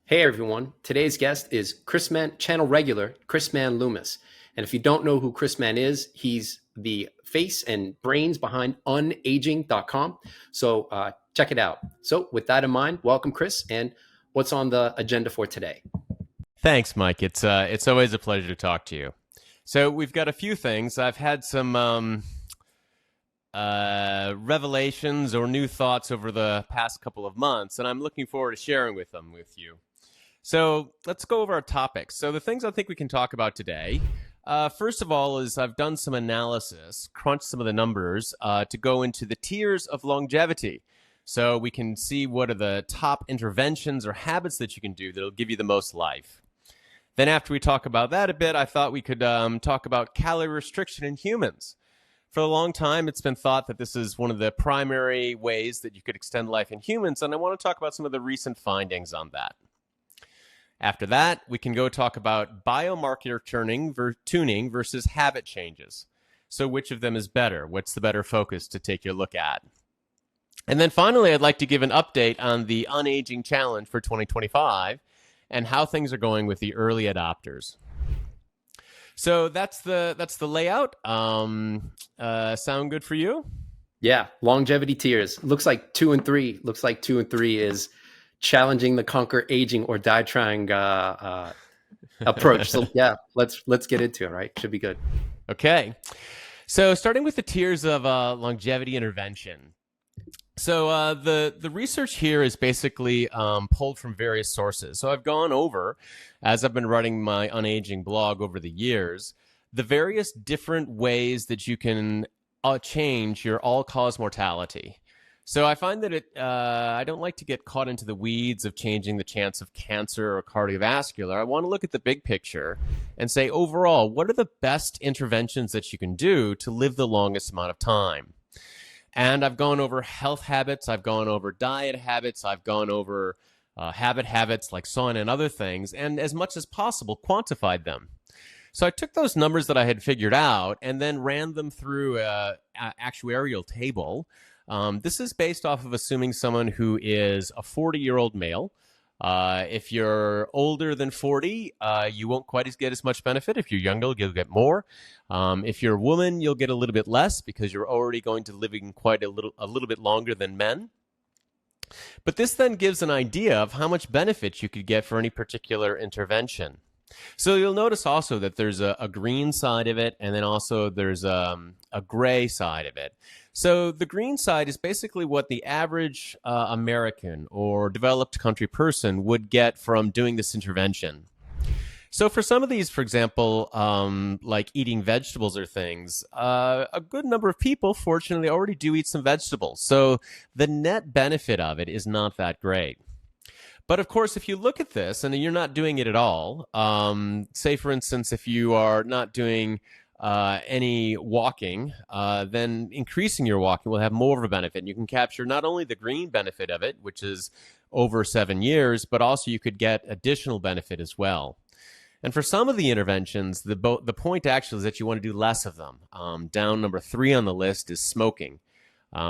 Hey everyone, today's guest is Crissman channel regular Crissman Loomis. And if you don't know who Crissman is, he's the face and brains behind Unaging.com. So check it out. So with that in mind, welcome Chris, and what's on the agenda for today? Thanks, Mike. It's always a pleasure to talk to you. So we've got a few things. I've had some revelations or new thoughts over the past couple of months, and I'm looking forward to sharing them with you. So let's go over our topics. So the things I think we can talk about today, first of all, is I've done some analysis, crunched some of the numbers to go into the tiers of longevity. So we can see what are the top interventions or habits that you can do that'll give you the most life. Then after we talk about that a bit, I thought we could talk about calorie restriction in humans. For a long time, it's been thought that this is one of the primary ways that you could extend life in humans, and I want to talk about some of the recent findings on that. After that, we can go talk about biomarker tuning versus habit changes. So which of them is better? What's the better focus to take your look at? And then finally, I'd like to give an update on the Unaging Challenge for 2025 and how things are going with the early adopters. So that's the layout. Sound good for you? Yeah, longevity tiers. Looks like 2 and 3. Looks like 2 and 3 is challenging the ConquerAging or die trying approach. So yeah, let's get into it. Right, should be good. Okay, so starting with the tiers of longevity intervention. So the research here is basically pulled from various sources. So I've gone over, as I've been writing my Unaging blog over the years, the various different ways that you can change your all-cause mortality. So I find that I don't like to get caught into the weeds of changing the chance of cancer or cardiovascular. I want to look at the big picture and say, overall, what are the best interventions that you can do to live the longest amount of time? And I've gone over health habits, I've gone over diet habits, I've gone over habits like sauna and other things, and as much as possible, quantified them. So I took those numbers that I had figured out and then ran them through an actuarial table. This is based off of assuming someone who is a 40-year-old male. If you're older than 40, you won't quite get as much benefit. If you're younger, you'll get more. If you're a woman, you'll get a little bit less because you're already going to live in quite a little bit longer than men. But this then gives an idea of how much benefit you could get for any particular intervention. So you'll notice also that there's a green side of it, and then also there's a gray side of it. So the green side is basically what the average American or developed country person would get from doing this intervention. So for some of these, for example, like eating vegetables or things, a good number of people, fortunately, already do eat some vegetables. So the net benefit of it is not that great. But of course, if you look at this and you're not doing it at all, say, for instance, if you are not doing any walking, then increasing your walking will have more of a benefit. And you can capture not only the green benefit of it, which is over 7 years, but also you could get additional benefit as well. And for some of the interventions, the point actually is that you want to do less of them. Down number 3 on the list is smoking,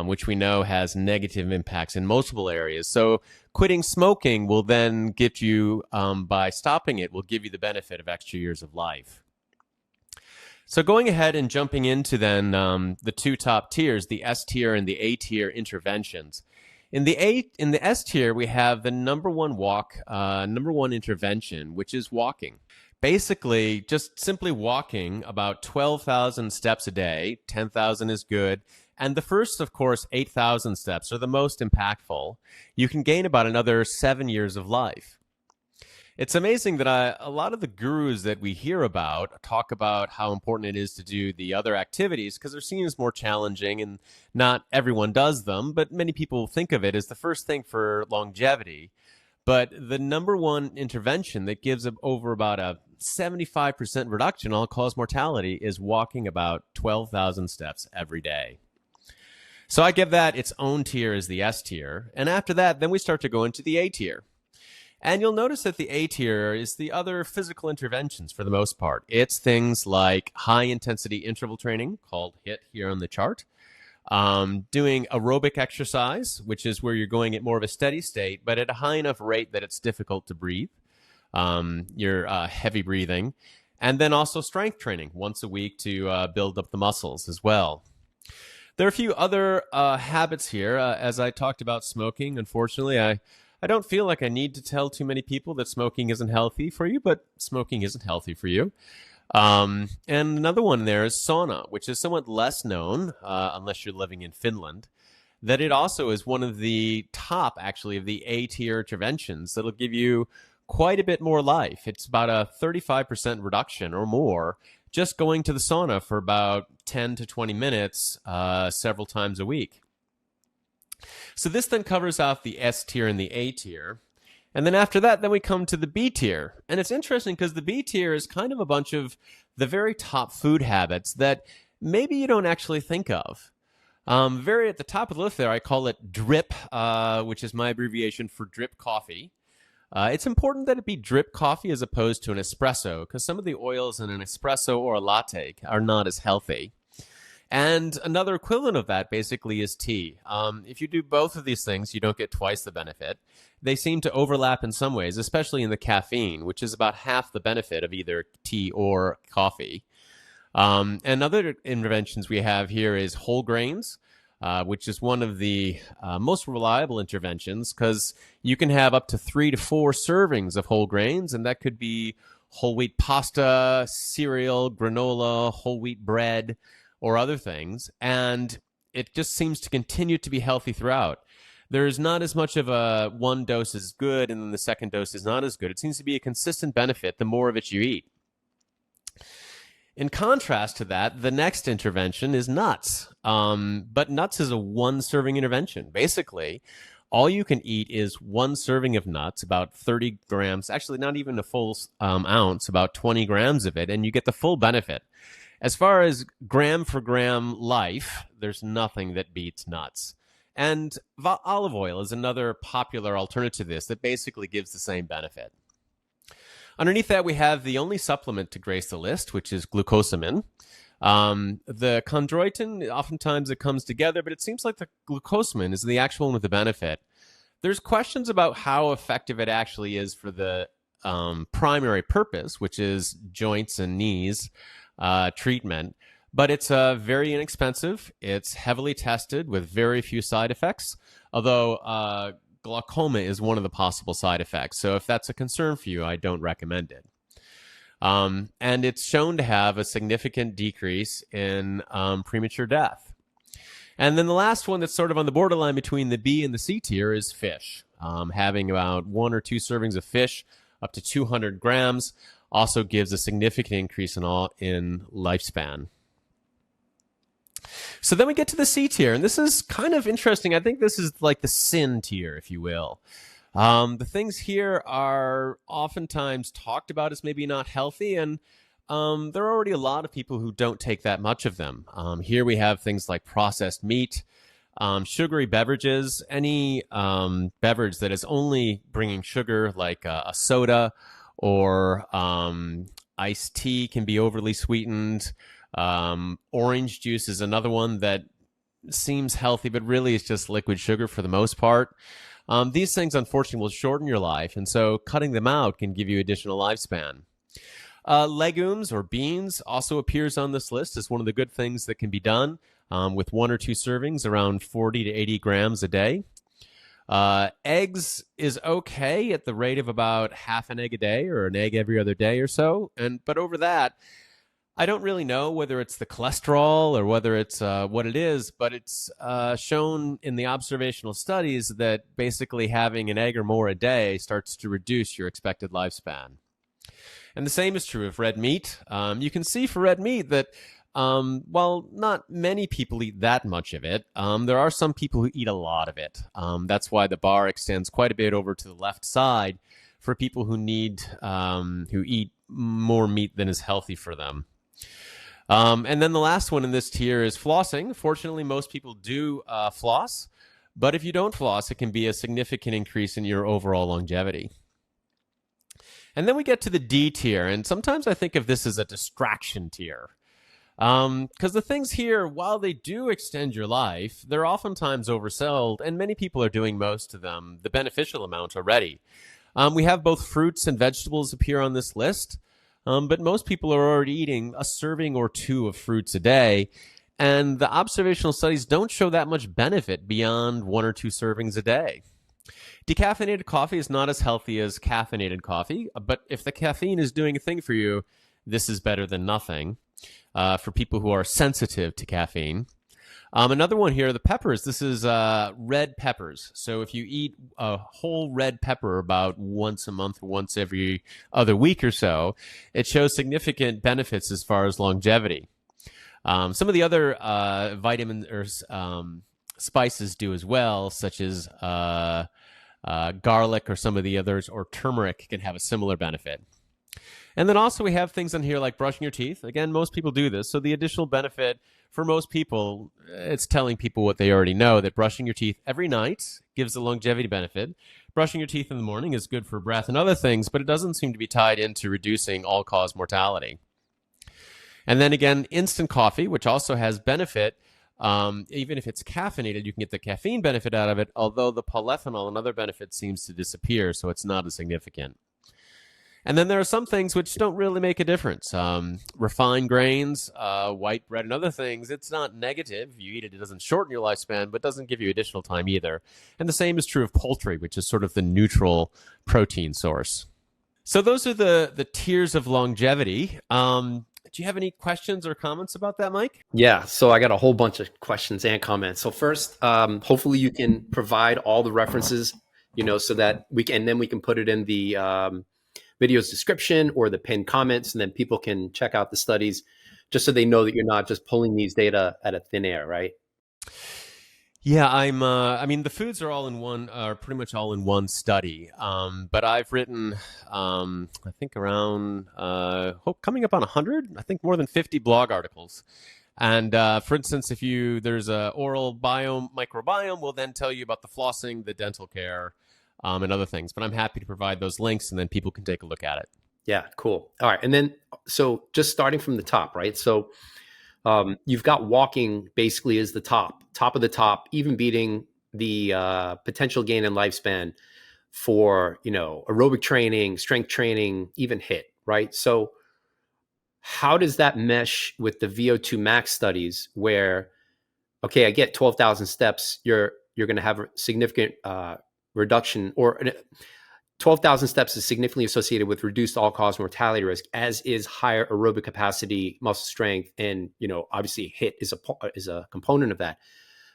which we know has negative impacts in multiple areas. So quitting smoking will then get you, by stopping it, will give you the benefit of extra years of life. So going ahead and jumping into then the 2 top tiers, the S tier and the A tier interventions. In the S tier, we have the number one intervention, which is walking. Basically, just simply walking about 12,000 steps a day. 10,000 is good. And the first, of course, 8,000 steps are the most impactful. You can gain about another 7 years of life. It's amazing that a lot of the gurus that we hear about talk about how important it is to do the other activities because they're seen as more challenging and not everyone does them, but many people think of it as the first thing for longevity. But the number one intervention that gives over about a 75% reduction in all-cause mortality is walking about 12,000 steps every day. So I give that its own tier as the S tier. And after that, then we start to go into the A tier. And you'll notice that the A tier is the other physical interventions for the most part. It's things like high-intensity interval training, called HIIT here on the chart. doing aerobic exercise, which is where you're going at more of a steady state, but at a high enough rate that it's difficult to breathe. You're heavy breathing. And then also strength training once a week to build up the muscles as well. There are a few other habits here. As I talked about smoking, unfortunately, I don't feel like I need to tell too many people that smoking isn't healthy for you, but smoking isn't healthy for you. And another one there is sauna, which is somewhat less known, unless you're living in Finland, that it also is one of the top, actually, of the A-tier interventions that'll give you quite a bit more life. It's about a 35% reduction or more just going to the sauna for about 10 to 20 minutes several times a week. So this then covers off the S tier and the A tier. And then after that, then we come to the B tier. And it's interesting because the B tier is kind of a bunch of the very top food habits that maybe you don't actually think of. Very at the top of the list there, I call it drip, which is my abbreviation for drip coffee. It's important that it be drip coffee as opposed to an espresso, because some of the oils in an espresso or a latte are not as healthy. And another equivalent of that basically is tea. If you do both of these things, you don't get twice the benefit. They seem to overlap in some ways, especially in the caffeine, which is about half the benefit of either tea or coffee. And other interventions we have here is whole grains, which is one of the most reliable interventions because you can have up to 3 to 4 servings of whole grains, and that could be whole wheat pasta, cereal, granola, whole wheat bread, or other things, and it just seems to continue to be healthy throughout. There's not as much of a one dose is good and then the second dose is not as good. It seems to be a consistent benefit the more of it you eat. In contrast to that, the next intervention is nuts. But nuts is a one-serving intervention. Basically, all you can eat is one serving of nuts, about 30 grams, actually not even a full ounce, about 20 grams of it, and you get the full benefit. As far as gram for gram life, there's nothing that beats nuts. And olive oil is another popular alternative to this that basically gives the same benefit. Underneath that, we have the only supplement to grace the list, which is glucosamine. The chondroitin, oftentimes it comes together, but it seems like the glucosamine is the actual one with the benefit. There's questions about how effective it actually is for the primary purpose, which is joints and knees treatment, but it's very inexpensive. It's heavily tested with very few side effects, although glaucoma is one of the possible side effects. So if that's a concern for you, I don't recommend it. And it's shown to have a significant decrease in premature death. And then the last one that's sort of on the borderline between the B and the C tier is fish. Having about 1 or 2 servings of fish, up to 200 grams, also gives a significant increase in lifespan. So then we get to the C tier, and this is kind of interesting. I think this is like the sin tier, if you will. The things here are oftentimes talked about as maybe not healthy, and there are already a lot of people who don't take that much of them. Here we have things like processed meat, sugary beverages, any beverage that is only bringing sugar, like a soda or iced tea can be overly sweetened. Orange juice is another one that seems healthy, but really is just liquid sugar for the most part. These things, unfortunately, will shorten your life, and so cutting them out can give you additional lifespan. Legumes or beans also appears on this list as one of the good things that can be done with 1 or 2 servings, around 40 to 80 grams a day. Eggs is okay at the rate of about half an egg a day or an egg every other day or so. But over that, I don't really know whether it's the cholesterol or whether it's what it is, but it's shown in the observational studies that basically having an egg or more a day starts to reduce your expected lifespan. And the same is true of red meat. You can see for red meat that while not many people eat that much of it, there are some people who eat a lot of it. That's why the bar extends quite a bit over to the left side for people who eat more meat than is healthy for them. And then the last one in this tier is flossing. Fortunately, most people do floss, but if you don't floss, it can be a significant increase in your overall longevity. And then we get to the D tier, and sometimes I think of this as a distraction tier. Because the things here, while they do extend your life, they're oftentimes oversold, and many people are doing most of them, the beneficial amount already. We have both fruits and vegetables appear on this list, but most people are already eating a serving or two of fruits a day, and the observational studies don't show that much benefit beyond 1 or 2 servings a day. Decaffeinated coffee is not as healthy as caffeinated coffee, but if the caffeine is doing a thing for you, this is better than nothing for people who are sensitive to caffeine. Another one here, the peppers. This is red peppers. So if you eat a whole red pepper about once a month or once every other week or so, it shows significant benefits as far as longevity. Some of the other vitamins or spices do as well, such as garlic or some of the others, or turmeric can have a similar benefit. And then also we have things on here like brushing your teeth. Again, most people do this. So the additional benefit for most people, it's telling people what they already know, that brushing your teeth every night gives a longevity benefit. Brushing your teeth in the morning is good for breath and other things, but it doesn't seem to be tied into reducing all-cause mortality. And then again, instant coffee, which also has benefit. Even if it's caffeinated, you can get the caffeine benefit out of it, although the polyphenol and other benefits seems to disappear, so it's not as significant. And then there are some things which don't really make a difference. Refined grains, white bread, and other things, it's not negative. You eat it, it doesn't shorten your lifespan, but doesn't give you additional time either. And the same is true of poultry, which is sort of the neutral protein source. So those are the tiers of longevity. Do you have any questions or comments about that, Mike? Yeah, so I got a whole bunch of questions and comments. So first, hopefully you can provide all the references, so that we can put it in the video's description or the pinned comments, and then people can check out the studies just so they know that you're not just pulling these data out of thin air, right? Yeah, I mean, the foods are pretty much all in one study. But I've written, I think around, coming up on 100, I think more than 50 blog articles. And for instance, there's a oral microbiome, will then tell you about the flossing, the dental care, and other things. But I'm happy to provide those links, and then people can take a look at it. Yeah, cool. All right. And then, so just starting from the top, right? So you've got walking basically as the top of the top, even beating the potential gain in lifespan for, aerobic training, strength training, even HIIT, right? So how does that mesh with the VO2 max studies where, okay, I get 12,000 steps, you're going to have a significant reduction, or 12,000 steps is significantly associated with reduced all-cause mortality risk, as is higher aerobic capacity, muscle strength, and obviously HIIT is a component of that.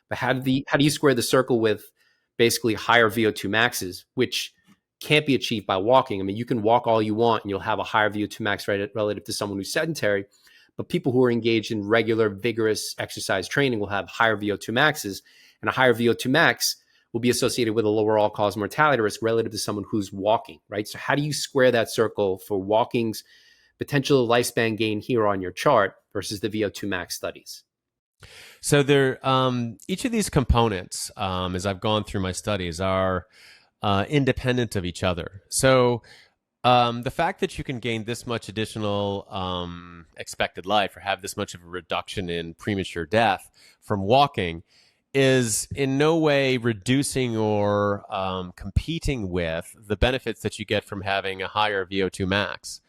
But how do you square the circle with basically higher VO2 maxes, which can't be achieved by walking? I mean, you can walk all you want and you'll have a higher VO2 max relative to someone who's sedentary, but people who are engaged in regular, vigorous exercise training will have higher VO2 maxes, and a higher VO2 max will be associated with a lower all-cause mortality risk relative to someone who's walking, right? So how do you square that circle for walking's potential lifespan gain here on your chart versus the VO2 max studies? So each of these components, as I've gone through my studies, are independent of each other. So the fact that you can gain this much additional expected life or have this much of a reduction in premature death from walking is in no way reducing or competing with the benefits that you get from having a higher VO2 max.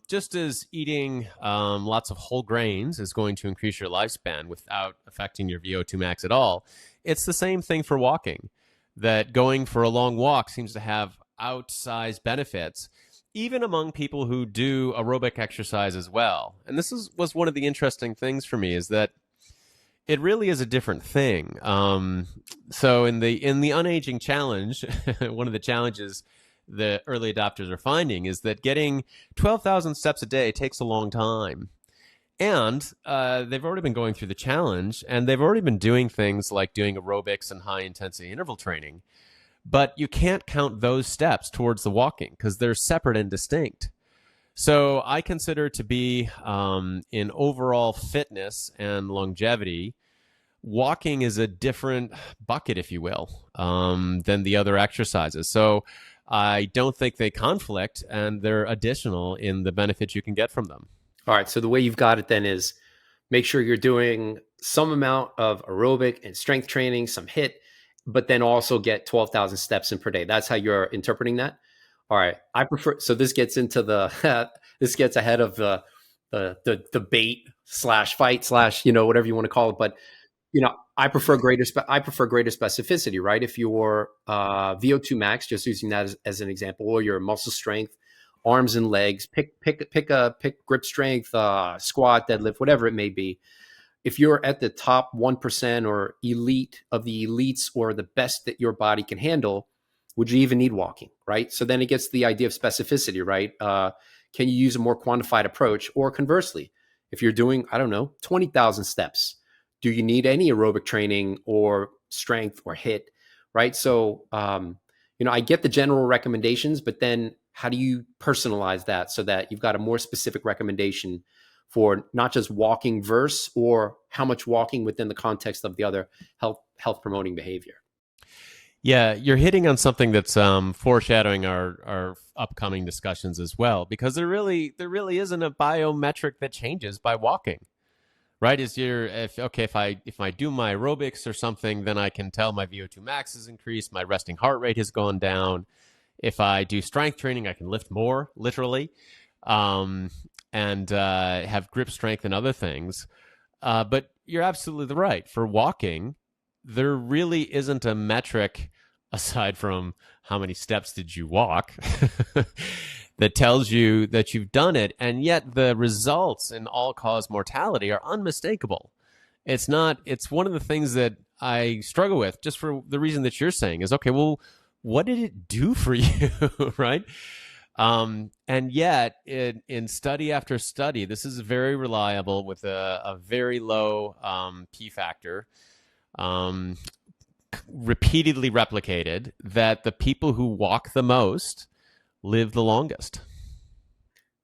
Just as eating lots of whole grains is going to increase your lifespan without affecting your VO2 max at all, it's the same thing for walking, that going for a long walk seems to have outsized benefits, even among people who do aerobic exercise as well. And this was one of the interesting things for me, is that it really is a different thing. So in the Unaging challenge, one of the challenges the early adopters are finding is that getting 12,000 steps a day takes a long time. And they've already been going through the challenge, and they've already been doing things like doing aerobics and high-intensity interval training. But you can't count those steps towards the walking because they're separate and distinct. So I consider to be in overall fitness and longevity, walking is a different bucket, if you will, than the other exercises. So I don't think they conflict, and they're additional in the benefits you can get from them. All right. So the way you've got it then is make sure you're doing some amount of aerobic and strength training, some HIIT, but then also get 12,000 steps in per day. That's how you're interpreting that. All right. I prefer, so this gets into the, this gets ahead of the debate slash fight slash, whatever you want to call it. But, I prefer greater specificity, right? If your VO2 max, just using that as an example, or your muscle strength, arms and legs, pick grip strength, squat, deadlift, whatever it may be. If you're at the top 1% or elite of the elites or the best that your body can handle, would you even need walking, right? So then it gets to the idea of specificity, right? Can you use a more quantified approach? Or conversely, if you're doing, I don't know, 20,000 steps, do you need any aerobic training or strength or HIIT, right? So, I get the general recommendations, but then how do you personalize that so that you've got a more specific recommendation for not just walking verse or how much walking within the context of the other health promoting behavior? Yeah, you're hitting on something that's foreshadowing our upcoming discussions as well, because there really isn't a biometric that changes by walking, right? If I do my aerobics or something, then I can tell my VO2 max has increased, my resting heart rate has gone down. If I do strength training, I can lift more, literally, and have grip strength and other things. But you're absolutely right. For walking, there really isn't a metric aside from how many steps did you walk that tells you that you've done it. And yet the results in all-cause mortality are unmistakable. It's one of the things that I struggle with, just for the reason that you're saying, is, okay, well, what did it do for you, right? And yet, in study after study, this is very reliable with a very low P factor, repeatedly replicated, that the people who walk the most live the longest.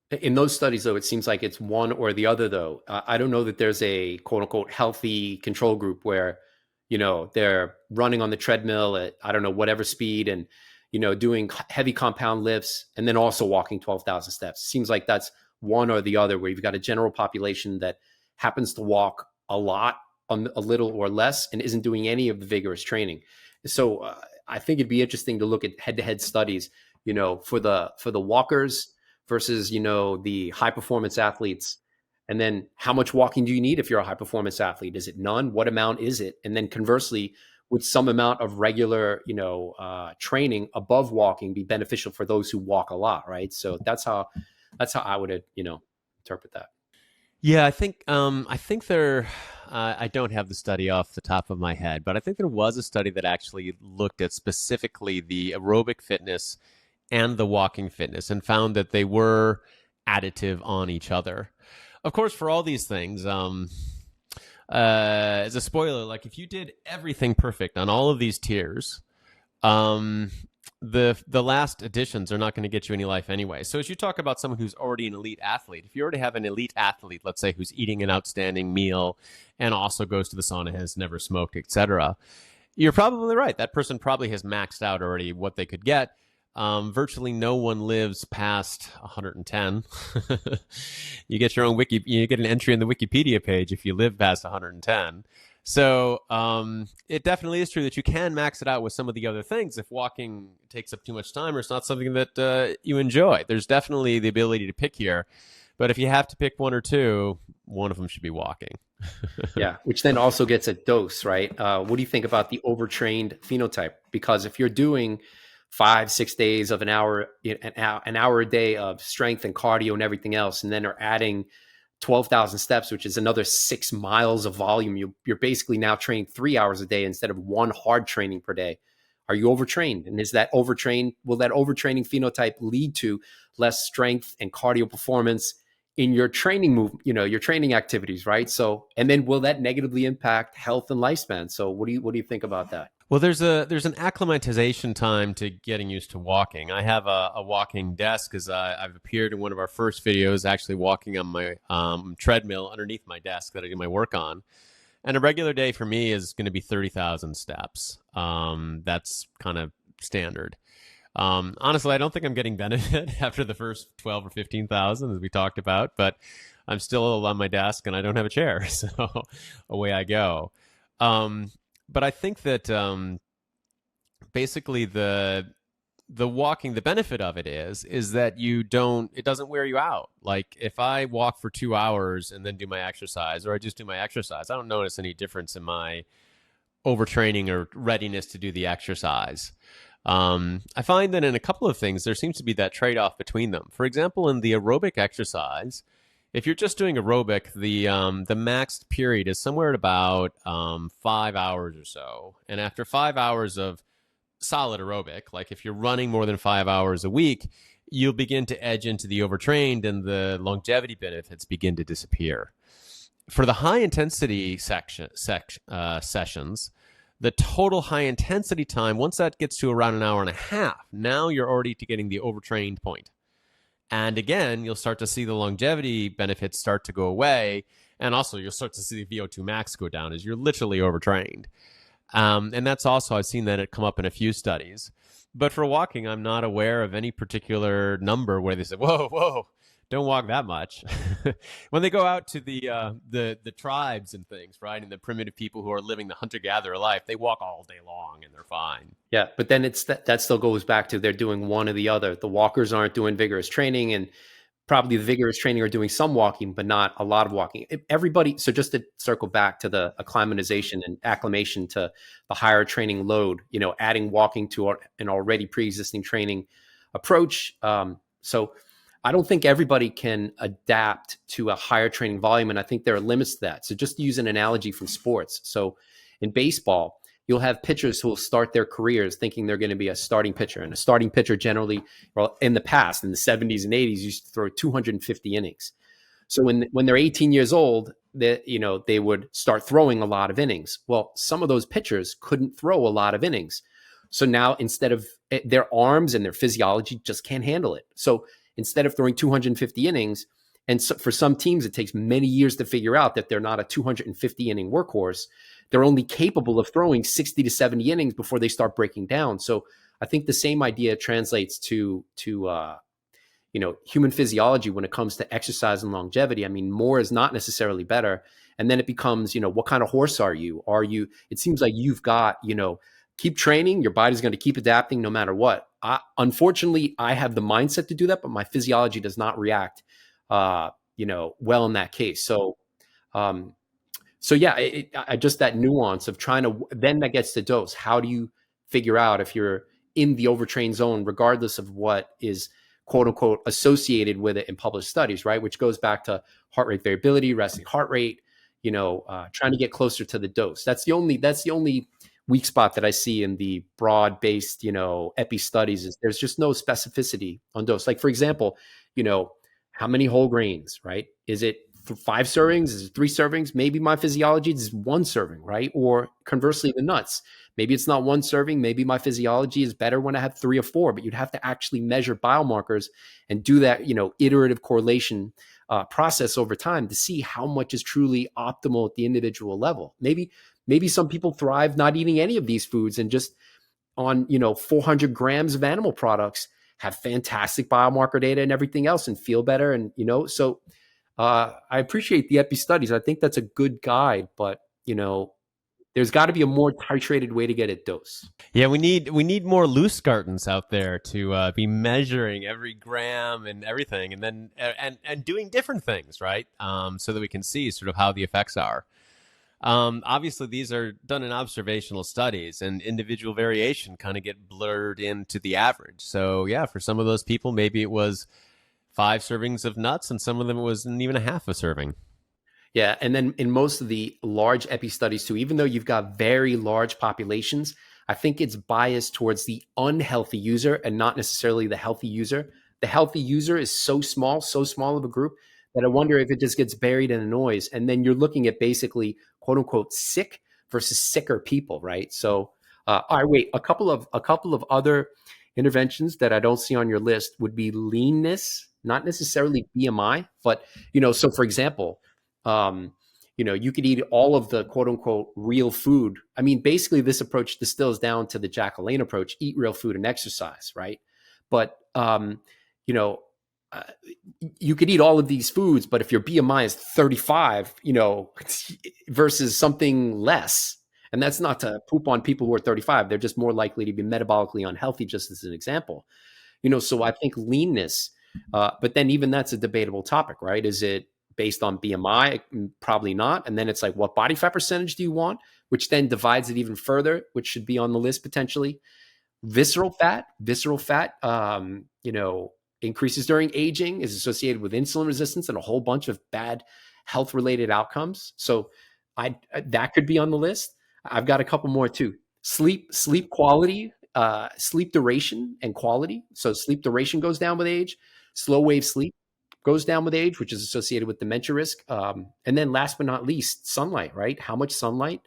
In those studies, though, it seems like it's one or the other, though. I don't know that there's a quote unquote healthy control group where, they're running on the treadmill at, I don't know, whatever speed and, doing heavy compound lifts and then also walking 12,000 steps. It seems like that's one or the other, where you've got a general population that happens to walk a lot, a little or less, and isn't doing any of the vigorous training. So I think it'd be interesting to look at head-to-head studies, for the walkers versus, the high performance athletes. And then how much walking do you need if you're a high performance athlete? Is it none? What amount is it? And then conversely, would some amount of regular, training above walking be beneficial for those who walk a lot, right? So that's how I would, interpret that. Yeah, I think there. I don't have the study off the top of my head, but I think there was a study that actually looked at specifically the aerobic fitness and the walking fitness and found that they were additive on each other. Of course, for all these things, as a spoiler, like if you did everything perfect on all of these tiers, the last additions are not going to get you any life anyway. So as you talk about someone who's already an elite athlete, if you already have an elite athlete, let's say, who's eating an outstanding meal and also goes to the sauna, has never smoked, etc., you're probably right. That person probably has maxed out already what they could get. Virtually no one lives past 110. You get your own you get an entry in the Wikipedia page if you live past 110. So it definitely is true that you can max it out with some of the other things if walking takes up too much time or it's not something that you enjoy. There's definitely the ability to pick here. But if you have to pick one or two, one of them should be walking. Yeah, which then also gets a dose, right? What do you think about the overtrained phenotype? Because if you're doing 5-6 days of an hour a day of strength and cardio and everything else, and then are adding 12,000 steps, which is another 6 miles of volume, you're basically now training 3 hours a day instead of one hard training per day. Are you overtrained? And will that overtraining phenotype lead to less strength and cardio performance in your training your training activities, right? So, and then will that negatively impact health and lifespan? So what do you think about that? Well, there's an acclimatization time to getting used to walking. I have a walking desk, as I've appeared in one of our first videos, actually walking on my treadmill underneath my desk that I do my work on. And a regular day for me is going to be 30,000 steps. That's kind of standard. Honestly, I don't think I'm getting benefit after the first 12 or 15,000, as we talked about, but I'm still on my desk and I don't have a chair. So away I go. Um, but I think that basically the walking, the benefit of it is that it doesn't wear you out. Like if I walk for 2 hours and then do my exercise, or I just do my exercise, I don't notice any difference in my overtraining or readiness to do the exercise. I find that in a couple of things, there seems to be that trade off between them. For example, in the aerobic exercise, if you're just doing aerobic, the maxed period is somewhere at about 5 hours or so. And after 5 hours of solid aerobic, like if you're running more than 5 hours a week, you'll begin to edge into the overtrained and the longevity benefits begin to disappear. For the high intensity sessions, the total high intensity time, once that gets to around an hour and a half, now you're already getting the overtrained point. And again, you'll start to see the longevity benefits start to go away. And also, you'll start to see the VO2 max go down as you're literally overtrained. And that's also, I've seen that it come up in a few studies. But for walking, I'm not aware of any particular number where they say, whoa, whoa, don't walk that much. When they go out to the tribes and things, right, and the primitive people who are living the hunter-gatherer life, they walk all day long and they're fine. Yeah, but then it's that still goes back to they're doing one or the other. The walkers aren't doing vigorous training, and probably the vigorous training are doing some walking, but not a lot of walking. Everybody, so just to circle back to the acclimatization and acclimation to the higher training load, adding walking to an already pre-existing training approach. So I don't think everybody can adapt to a higher training volume, and I think there are limits to that. So just to use an analogy from sports. So in baseball, you'll have pitchers who will start their careers thinking they're going to be a starting pitcher. And a starting pitcher generally, well, in the past, in the 70s and 80s, used to throw 250 innings. So when they're 18 years old, they would start throwing a lot of innings. Well, some of those pitchers couldn't throw a lot of innings. So now instead of their arms and their physiology just can't handle it. So instead of throwing 250 innings, and so for some teams, it takes many years to figure out that they're not a 250 inning workhorse. They're only capable of throwing 60 to 70 innings before they start breaking down. So I think the same idea translates to human physiology when it comes to exercise and longevity. I mean, more is not necessarily better. And then it becomes, what kind of horse are you? It seems like you've got, keep training. Your body's going to keep adapting no matter what. Unfortunately, I have the mindset to do that, but my physiology does not react, well in that case. So yeah, just that nuance of trying to, then that gets to dose. How do you figure out if you're in the overtrained zone, regardless of what is quote unquote associated with it in published studies, right? Which goes back to heart rate variability, resting heart rate, trying to get closer to the dose. That's the only weak spot that I see in the broad-based, epi studies is there's just no specificity on dose. Like, for example, how many whole grains, right? Is it 5 servings? Is it 3 servings? Maybe my physiology is 1 serving, right? Or conversely, the nuts. Maybe it's not 1 serving. Maybe my physiology is better when I have 3 or 4, but you'd have to actually measure biomarkers and do that, iterative correlation process over time to see how much is truly optimal at the individual level. Maybe some people thrive not eating any of these foods and just on, 400 grams of animal products have fantastic biomarker data and everything else and feel better. And, so I appreciate the epi studies. I think that's a good guide, but, there's got to be a more titrated way to get it dose. Yeah, we need more loose gardens out there to be measuring every gram and everything, and then and doing different things, right? So that we can see sort of how the effects are. Obviously, these are done in observational studies, and individual variation kind of get blurred into the average. So yeah, for some of those people, maybe it was 5 servings of nuts, and some of them it wasn't even a half a serving. Yeah, and then in most of the large epi studies too, even though you've got very large populations, I think it's biased towards the unhealthy user and not necessarily the healthy user. The healthy user is so small of a group that I wonder if it just gets buried in the noise. And then you're looking at basically quote unquote sick versus sicker people, right? So, all right, wait, a couple of other interventions that I don't see on your list would be leanness, not necessarily BMI, but so for example, You could eat all of the quote unquote real food. I mean, basically, this approach distills down to the Jack LaLanne approach: eat real food and exercise, right? But you know, uh, you could eat all of these foods, but if your BMI is 35, versus something less, and that's not to poop on people who are 35, they're just more likely to be metabolically unhealthy, just as an example. So I think leanness, but then even that's a debatable topic, right? Is it based on BMI? Probably not. And then it's like, what body fat percentage do you want? Which then divides it even further, which should be on the list potentially. Visceral fat, increases during aging, is associated with insulin resistance and a whole bunch of bad health related outcomes. So that could be on the list. I've got a couple more too. Sleep quality, sleep duration and quality. So sleep duration goes down with age. Slow wave sleep goes down with age, which is associated with dementia risk. And then last but not least, sunlight, right? How much sunlight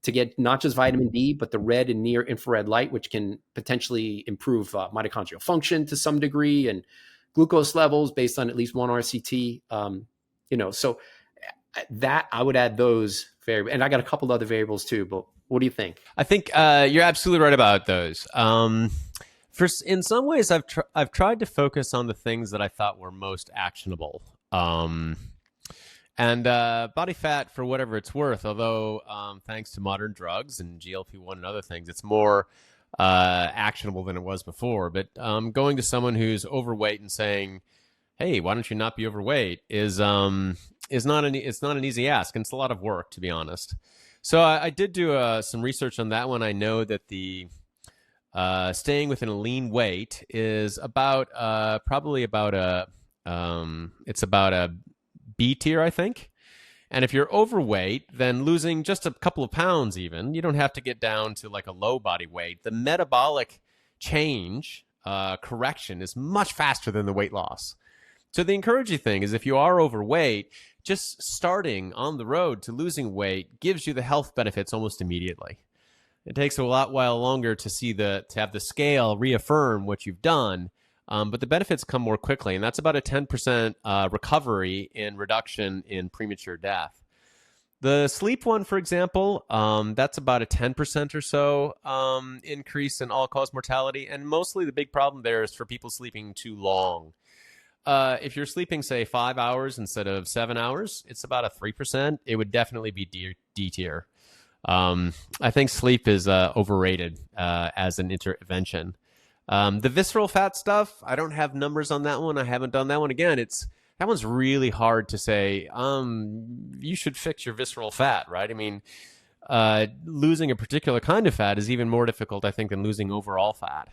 to get not just vitamin D, but the red and near infrared light, which can potentially improve mitochondrial function to some degree and glucose levels based on at least one RCT. So that I would add those variables. And I got a couple other variables too, but what do you think? I think you're absolutely right about those. In some ways, I've tried to focus on the things that I thought were most actionable. And body fat, for whatever it's worth, although thanks to modern drugs and GLP-1 and other things, it's more actionable than it was before. But going to someone who's overweight and saying, "Hey, why don't you not be overweight?" is not an easy ask, and it's a lot of work, to be honest. So I did do some research on that one. I know that the staying within a lean weight is about probably about it's about a B tier, I think. And if you're overweight, then losing just a couple of pounds even, you don't have to get down to like a low body weight. The metabolic change, correction is much faster than the weight loss. So the encouraging thing is if you are overweight, just starting on the road to losing weight gives you the health benefits almost immediately. It takes a while longer to have the scale reaffirm what you've done. But the benefits come more quickly, and that's about a 10% recovery in reduction in premature death. The sleep one, for example, that's about a 10% or so increase in all-cause mortality, and mostly the big problem there is for people sleeping too long. If you're sleeping, say, 5 hours instead of 7 hours, it's about a 3%. It would definitely be D tier. I think sleep is overrated as an intervention. The visceral fat stuff, I don't have numbers on that one. I haven't done that one. Again, that one's really hard to say. You should fix your visceral fat, right? I mean, losing a particular kind of fat is even more difficult, I think, than losing overall fat.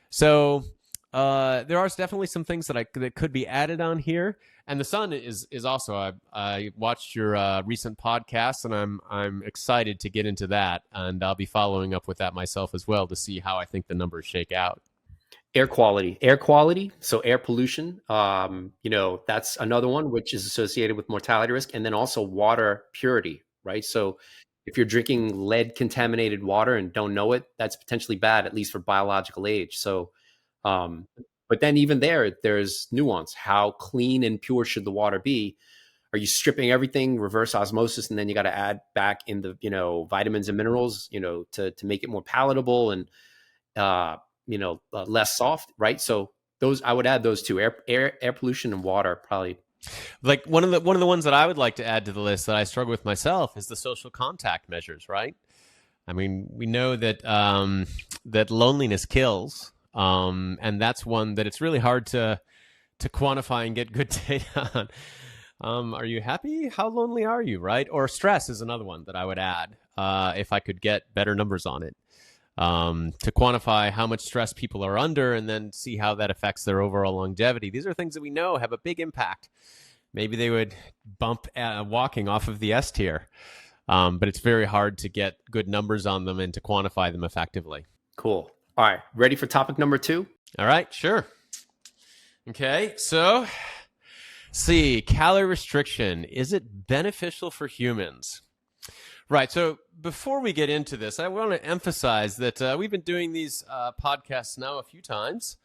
So there are definitely some things that could be added on here. And the sun is also. I watched your recent podcast, and I'm excited to get into that, and I'll be following up with that myself as well to see how I think the numbers shake out. Air quality. So air pollution, that's another one which is associated with mortality risk. And then also water purity, right? So if you're drinking lead contaminated water and don't know it, that's potentially bad, at least for biological age. So, but then even there's nuance. How clean and pure should the water be? Are you stripping everything, reverse osmosis, and then you got to add back in the, vitamins and minerals, to make it more palatable and, less soft, right? So I would add those two: air pollution and water, probably. Like one of the ones that I would like to add to the list that I struggle with myself is the social contact measures, right? I mean, we know that that loneliness kills, and that's one that it's really hard to quantify and get good data on. Are you happy? How lonely are you, right? Or stress is another one that I would add if I could get better numbers on it. To quantify how much stress people are under and then see how that affects their overall longevity. These are things that we know have a big impact. Maybe they would bump walking off of the S tier, but it's very hard to get good numbers on them and to quantify them effectively. Cool. All right. Ready for topic number 2? All right. Sure. Okay. So, see, calorie restriction. Is it beneficial for humans? Right. So before we get into this, I want to emphasize that we've been doing these podcasts now a few times.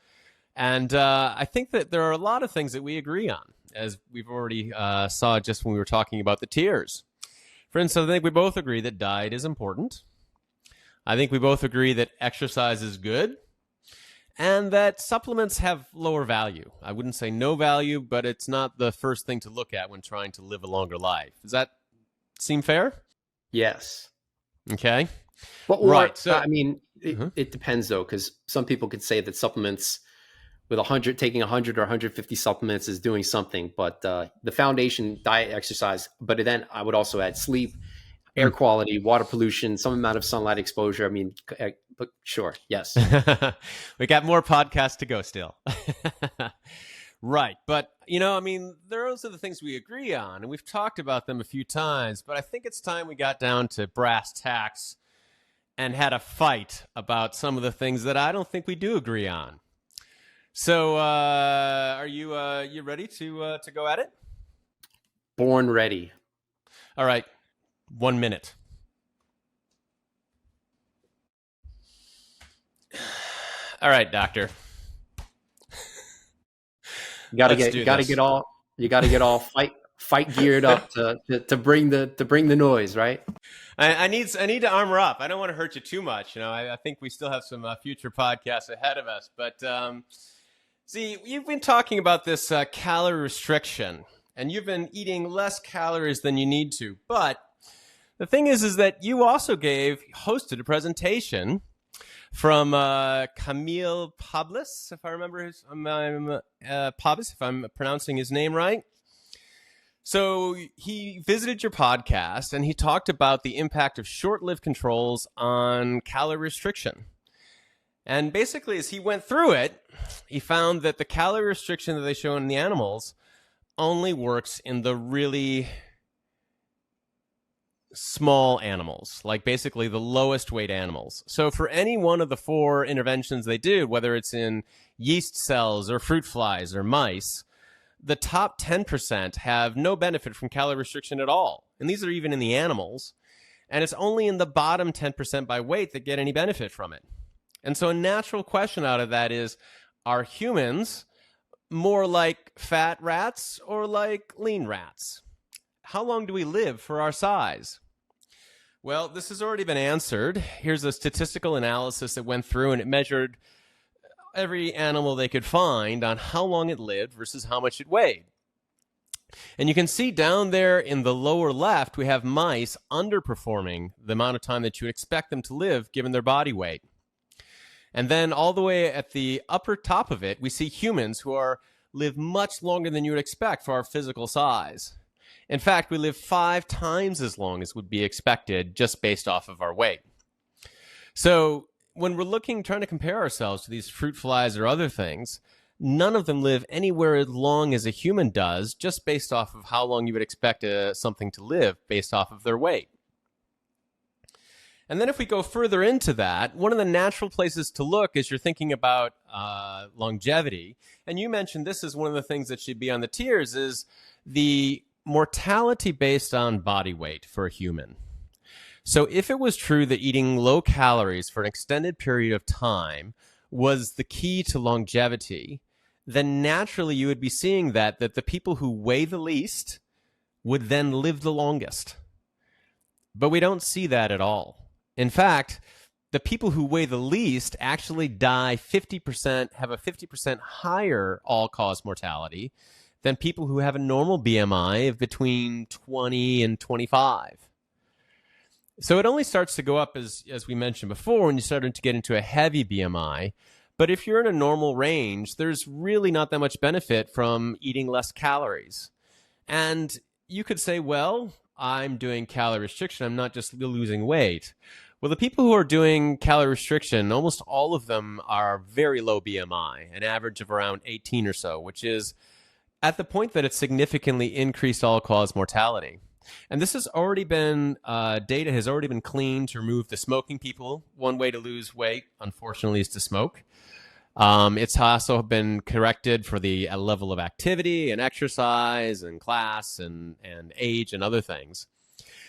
And I think that there are a lot of things that we agree on, as we've already saw just when we were talking about the tiers. For instance, I think we both agree that diet is important. I think we both agree that exercise is good and that supplements have lower value. I wouldn't say no value, but it's not the first thing to look at when trying to live a longer life. Does that seem fair? Yes. Okay. But Right. So, I mean, it depends though, because some people could say that supplements with 100, taking 100 or 150 supplements is doing something, but the foundation, diet, exercise, but then I would also add sleep, air quality, water pollution, some amount of sunlight exposure. I mean, but sure. Yes. we got more podcasts to go still. Right. But, I mean, those are the things we agree on, and we've talked about them a few times, but I think it's time we got down to brass tacks and had a fight about some of the things that I don't think we do agree on. So, are you ready to go at it? Born ready. All right. 1 minute. All right, doctor. You got to get all fight geared up to bring the noise, right? I need to armor up. I don't want to hurt you too much. I think we still have some future podcasts ahead of us. But see, you've been talking about this calorie restriction, and you've been eating less calories than you need to. But the thing is that you also hosted a presentation from Camille Pablis, if I remember Pablis, if I'm pronouncing his name right. So he visited your podcast and he talked about the impact of short-lived controls on calorie restriction. And basically, as he went through it, he found that the calorie restriction that they show in the animals only works in the really small animals, like basically the lowest weight animals. So for any one of the 4 interventions they did, whether it's in yeast cells or fruit flies or mice, the top 10% have no benefit from calorie restriction at all. And these are even in the animals. And it's only in the bottom 10% by weight that get any benefit from it. And so a natural question out of that is, are humans more like fat rats or like lean rats? How long do we live for our size? Well, this has already been answered. Here's a statistical analysis that went through and it measured every animal they could find on how long it lived versus how much it weighed. And you can see down there in the lower left, we have mice underperforming the amount of time that you would expect them to live given their body weight. And then all the way at the upper top of it, we see humans who live much longer than you would expect for our physical size. In fact, we live 5 times as long as would be expected just based off of our weight. So when we're trying to compare ourselves to these fruit flies or other things, none of them live anywhere as long as a human does, just based off of how long you would expect something to live based off of their weight. And then if we go further into that, one of the natural places to look is you're thinking about longevity. And you mentioned this is one of the things that should be on the tiers is the mortality based on body weight for a human. So if it was true that eating low calories for an extended period of time was the key to longevity, then naturally you would be seeing that the people who weigh the least would then live the longest. But we don't see that at all. In fact, the people who weigh the least actually die 50%, have a 50% higher all-cause mortality than people who have a normal BMI of between 20 and 25. So it only starts to go up, as we mentioned before, when you start to get into a heavy BMI. But if you're in a normal range, there's really not that much benefit from eating less calories. And you could say, well, I'm doing calorie restriction. I'm not just losing weight. Well, the people who are doing calorie restriction, almost all of them are very low BMI, an average of around 18 or so, which is at the point that it's significantly increased all-cause mortality. And this has already been, data has already been cleaned to remove the smoking people. One way to lose weight, unfortunately, is to smoke. It's also been corrected for the level of activity and exercise and class and age and other things.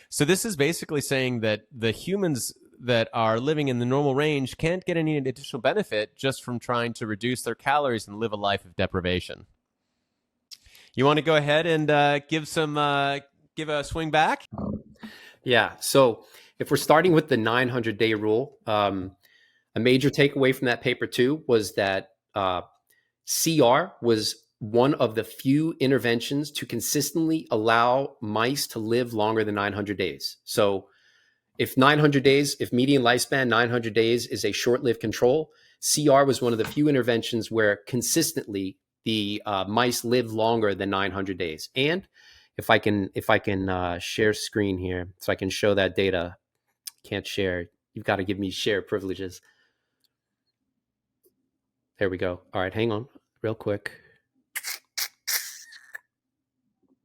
So this is basically saying that the humans that are living in the normal range can't get any additional benefit just from trying to reduce their calories and live a life of deprivation. You want to go ahead and give a swing back? Yeah. So if we're starting with the 900-day rule, a major takeaway from that paper too was that CR was one of the few interventions to consistently allow mice to live longer than 900 days. So if 900 days, if median lifespan 900 days is a short-lived control, CR was one of the few interventions where consistently the mice lived longer than 900 days. And if I can share screen here so I can show that data. Can't share. You've got to give me share privileges. There we go. All right, hang on real quick.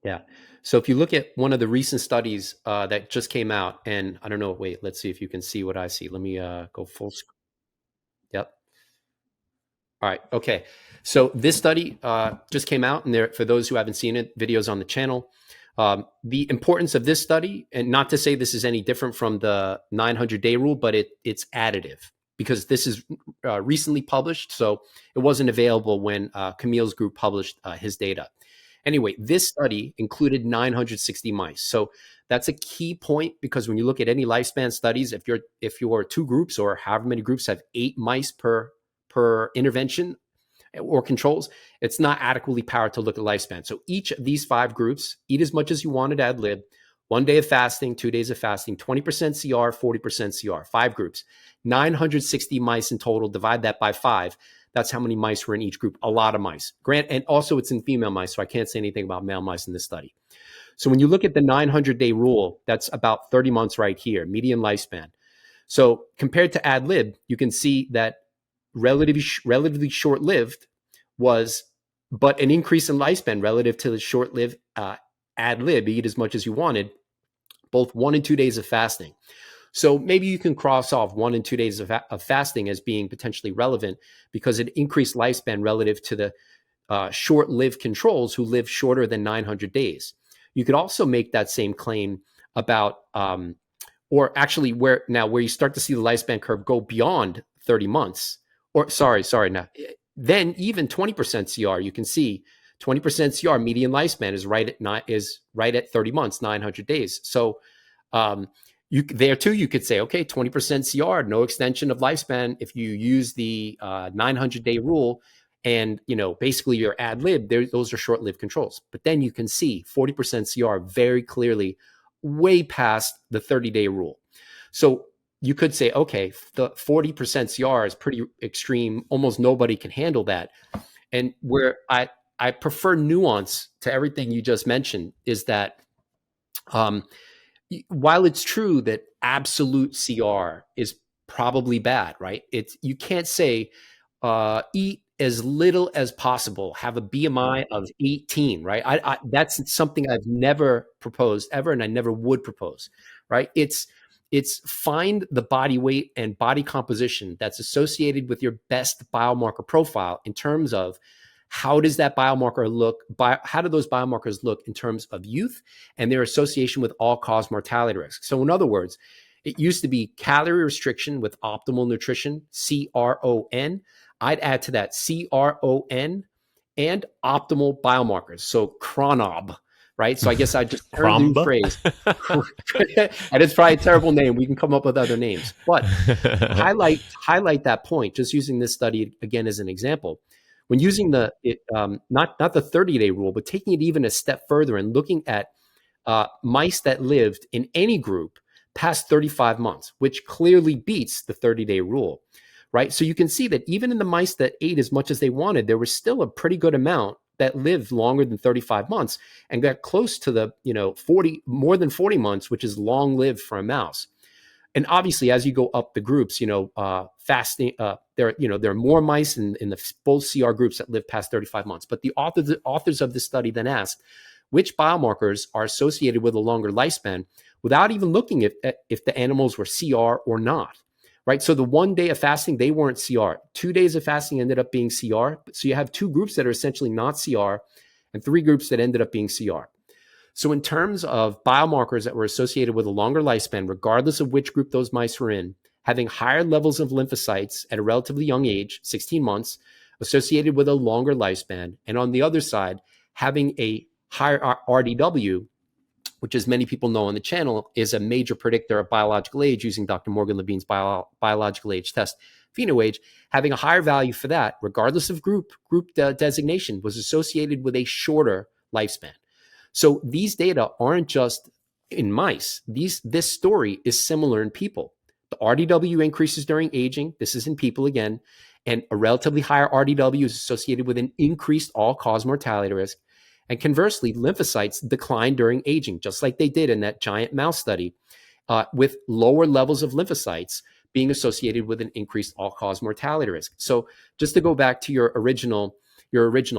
Yeah. So if you look at one of the recent studies that just came out, and I don't know, wait, let's see if you can see what I see. Let me go full screen. Yep. All right. Okay. So this study just came out, and there, for those who haven't seen it, videos on the channel. The importance of this study, and not to say this is any different from the 900-day rule, but it's additive because this is recently published, so it wasn't available when Camille's group published his data. Anyway, this study included 960 mice. So that's a key point because when you look at any lifespan studies, if your two groups or however many groups have 8 mice per intervention or controls, it's not adequately powered to look at lifespan. So each of these 5 groups, eat as much as you wanted ad lib, 1 day of fasting, 2 days of fasting, 20% CR, 40% CR, 5 groups, 960 mice in total, divide that by 5. That's how many mice were in each group. A lot of mice. And also it's in female mice, so I can't say anything about male mice in this study. So when you look at the 900-day rule, that's about 30 months right here, median lifespan. So compared to ad lib, you can see that relatively short-lived was, but an increase in lifespan relative to the short-lived ad lib, eat as much as you wanted, both 1 and 2 days of fasting. So maybe you can cross off 1 and 2 days of fasting as being potentially relevant because it increased lifespan relative to the short-lived controls who live shorter than 900 days. You could also make that same claim about, or actually where you start to see the lifespan curve go beyond 30 months, or sorry, now, then even 20% CR, you can see 20% CR median lifespan is right at 30 months, 900 days. So there too, you could say, okay, 20% CR, no extension of lifespan. If you use the 900-day rule, and basically your ad lib, those are short-lived controls. But then you can see 40% CR very clearly, way past the 30-day rule. So you could say, okay, the 40% CR is pretty extreme. Almost nobody can handle that. And where I prefer nuance to everything you just mentioned is that while it's true that absolute CR is probably bad, right? You can't say eat as little as possible, have a BMI of 18, right? That's something I've never proposed ever, and I never would propose, right? It's find the body weight and body composition that's associated with your best biomarker profile in terms of how does that biomarker look, how do those biomarkers look in terms of youth and their association with all-cause mortality risk. So in other words, it used to be calorie restriction with optimal nutrition, CRON. I'd add to that CRON and optimal biomarkers. So chronob, right? So I guess I just learned a new phrase. And it's probably a terrible name. We can come up with other names. But highlight that point, just using this study again as an example. When using not the 30-day rule, but taking it even a step further and looking at mice that lived in any group past 35 months, which clearly beats the 30-day rule, right? So you can see that even in the mice that ate as much as they wanted, there was still a pretty good amount that lived longer than 35 months and got close to the more than 40 months, which is long lived for a mouse. And obviously, as you go up the groups, fasting, there are more mice in the full CR groups that live past 35 months. But the authors of this study then asked which biomarkers are associated with a longer lifespan without even looking at if the animals were CR or not, right? So the 1 day of fasting, they weren't CR. 2 days of fasting ended up being CR. So you have 2 groups that are essentially not CR and 3 groups that ended up being CR. So in terms of biomarkers that were associated with a longer lifespan, regardless of which group those mice were in, having higher levels of lymphocytes at a relatively young age, 16 months, associated with a longer lifespan, and on the other side, having a higher RDW, which, as many people know on the channel, is a major predictor of biological age using Dr. Morgan Levine's biological age test, PhenoAge. Having a higher value for that, regardless of group designation, was associated with a shorter lifespan. So these data aren't just in mice. This story is similar in people. The RDW increases during aging. This is in people again. And a relatively higher RDW is associated with an increased all-cause mortality risk. And conversely, lymphocytes decline during aging, just like they did in that giant mouse study, with lower levels of lymphocytes being associated with an increased all-cause mortality risk. So just to go back to your original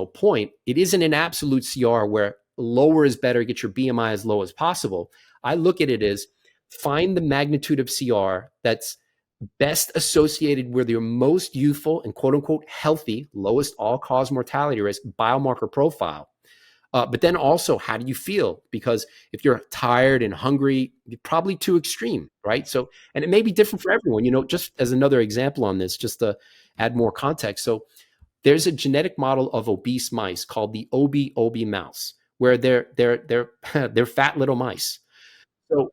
point, it isn't an absolute CR where lower is better, get your BMI as low as possible. I look at it as find the magnitude of CR that's best associated with your most youthful and quote unquote healthy, lowest all-cause mortality risk biomarker profile. But then also, how do you feel? Because if you're tired and hungry, you're probably too extreme, right? So, and it may be different for everyone. Just as another example on this, just to add more context. So, there's a genetic model of obese mice called the OB mouse, where they're fat little mice. So,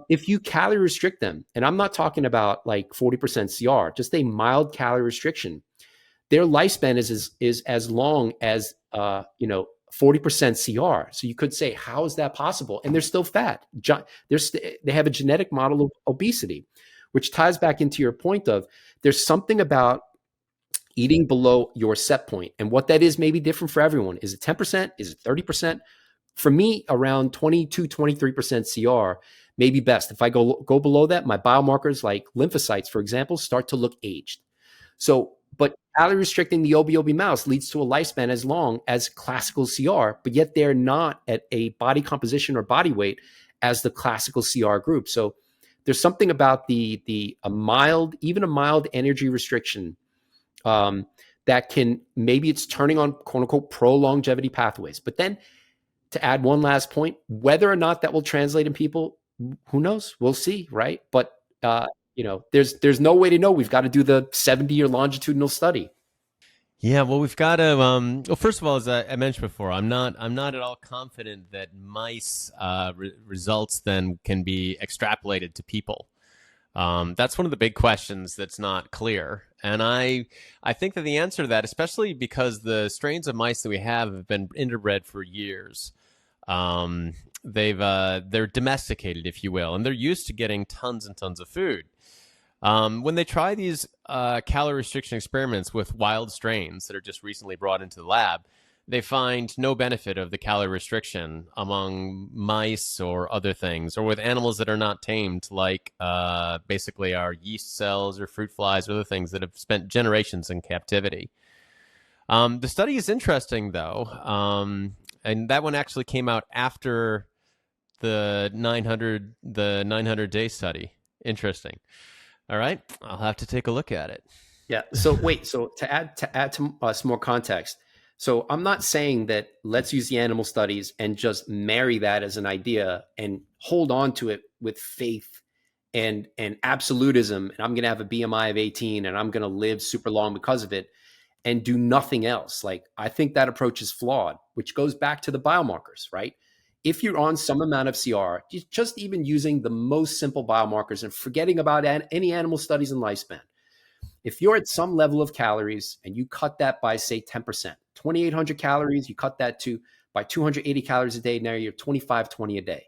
if you calorie restrict them, and I'm not talking about like 40% CR, just a mild calorie restriction, their lifespan is as long as 40% CR. So you could say, how is that possible? And they're still fat. They have a genetic model of obesity, which ties back into your point of there's something about eating below your set point. And what that is may be different for everyone. Is it 10%? Is it 30%? For me, around 22, 23% CR may be best. If I go below that, my biomarkers like lymphocytes, for example, start to look aged. So, but calorie restricting the OB mouse leads to a lifespan as long as classical CR, but yet they're not at a body composition or body weight as the classical CR group. So there's something about even a mild energy restriction that can, maybe it's turning on quote unquote pro longevity pathways. But then to add one last point, whether or not that will translate in people, who knows? We'll see, right? But there's no way to know. We've got to do the 70-year longitudinal study. Yeah, well, we've got to. Well, first of all, as I mentioned before, I'm not at all confident that mice results then can be extrapolated to people. That's one of the big questions that's not clear, and I think that the answer to that, especially because the strains of mice that we have been interbred for years, they're domesticated, if you will, and they're used to getting tons and tons of food. When they try these calorie restriction experiments with wild strains that are just recently brought into the lab, they find no benefit of the calorie restriction among mice or other things, or with animals that are not tamed, like basically our yeast cells or fruit flies or other things that have spent generations in captivity. The study is interesting, though, and that one actually came out after the 900-day study. Interesting. All right, I'll have to take a look at it. Yeah. So wait. So to add to some more context. So I'm not saying that let's use the animal studies and just marry that as an idea and hold on to it with faith and absolutism. And I'm going to have a BMI of 18 and I'm going to live super long because of it and do nothing else. Like, I think that approach is flawed, which goes back to the biomarkers, right? If you're on some amount of CR, just even using the most simple biomarkers and forgetting about any animal studies in lifespan, if you're at some level of calories and you cut that by, say, 10%, 2,800 calories, you cut that by 280 calories a day, now you're 2520 a day.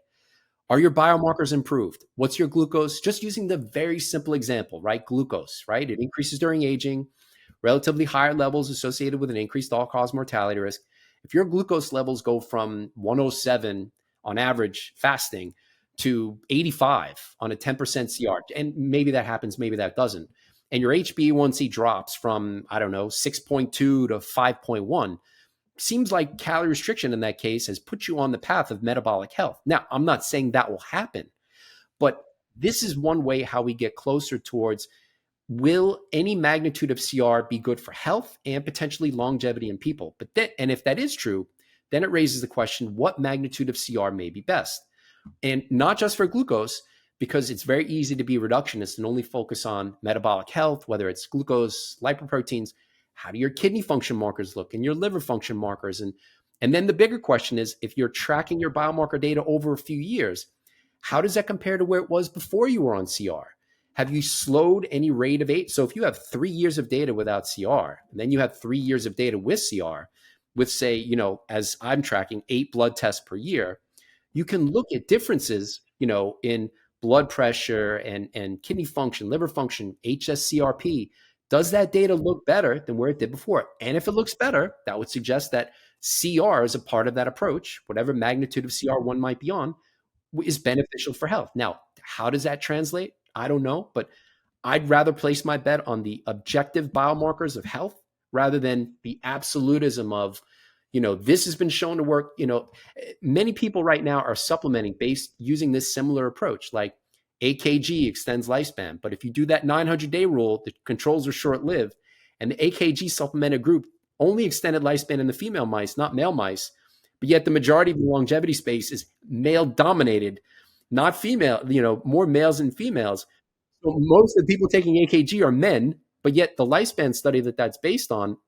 Are your biomarkers improved? What's your glucose? Just using the very simple example, right? Glucose, right? It increases during aging, relatively higher levels associated with an increased all-cause mortality risk. If your glucose levels go from 107 on average fasting to 85 on a 10% CR, and maybe that happens, maybe that doesn't, and your HbA1c drops from, I don't know, 6.2 to 5.1, seems like calorie restriction in that case has put you on the path of metabolic health. Now, I'm not saying that will happen, but this is one way how we get closer towards, will any magnitude of CR be good for health and potentially longevity in people? And if that is true, then it raises the question, what magnitude of CR may be best? And not just for glucose, because it's very easy to be reductionist and only focus on metabolic health, whether it's glucose, lipoproteins. How do your kidney function markers look and your liver function markers? And And then the bigger question is, if you're tracking your biomarker data over a few years, how does that compare to where it was before you were on CR? Have you slowed any rate of age? So if you have 3 years of data without CR, and then you have 3 years of data with CR, with say, as I'm tracking 8 blood tests per year, you can look at differences, in blood pressure and kidney function, liver function, HSCRP. Does that data look better than where it did before? And if it looks better, that would suggest that CR is a part of that approach, whatever magnitude of CR one might be on, is beneficial for health. Now, how does that translate? I don't know, but I'd rather place my bet on the objective biomarkers of health rather than the absolutism of, this has been shown to work. Many people right now are supplementing based using this similar approach, like AKG extends lifespan. But if you do that 900-day rule, the controls are short-lived. And the AKG supplemented group only extended lifespan in the female mice, not male mice. But yet the majority of the longevity space is male dominated, not female, more males than females. So most of the people taking AKG are men, but yet the lifespan study that's based on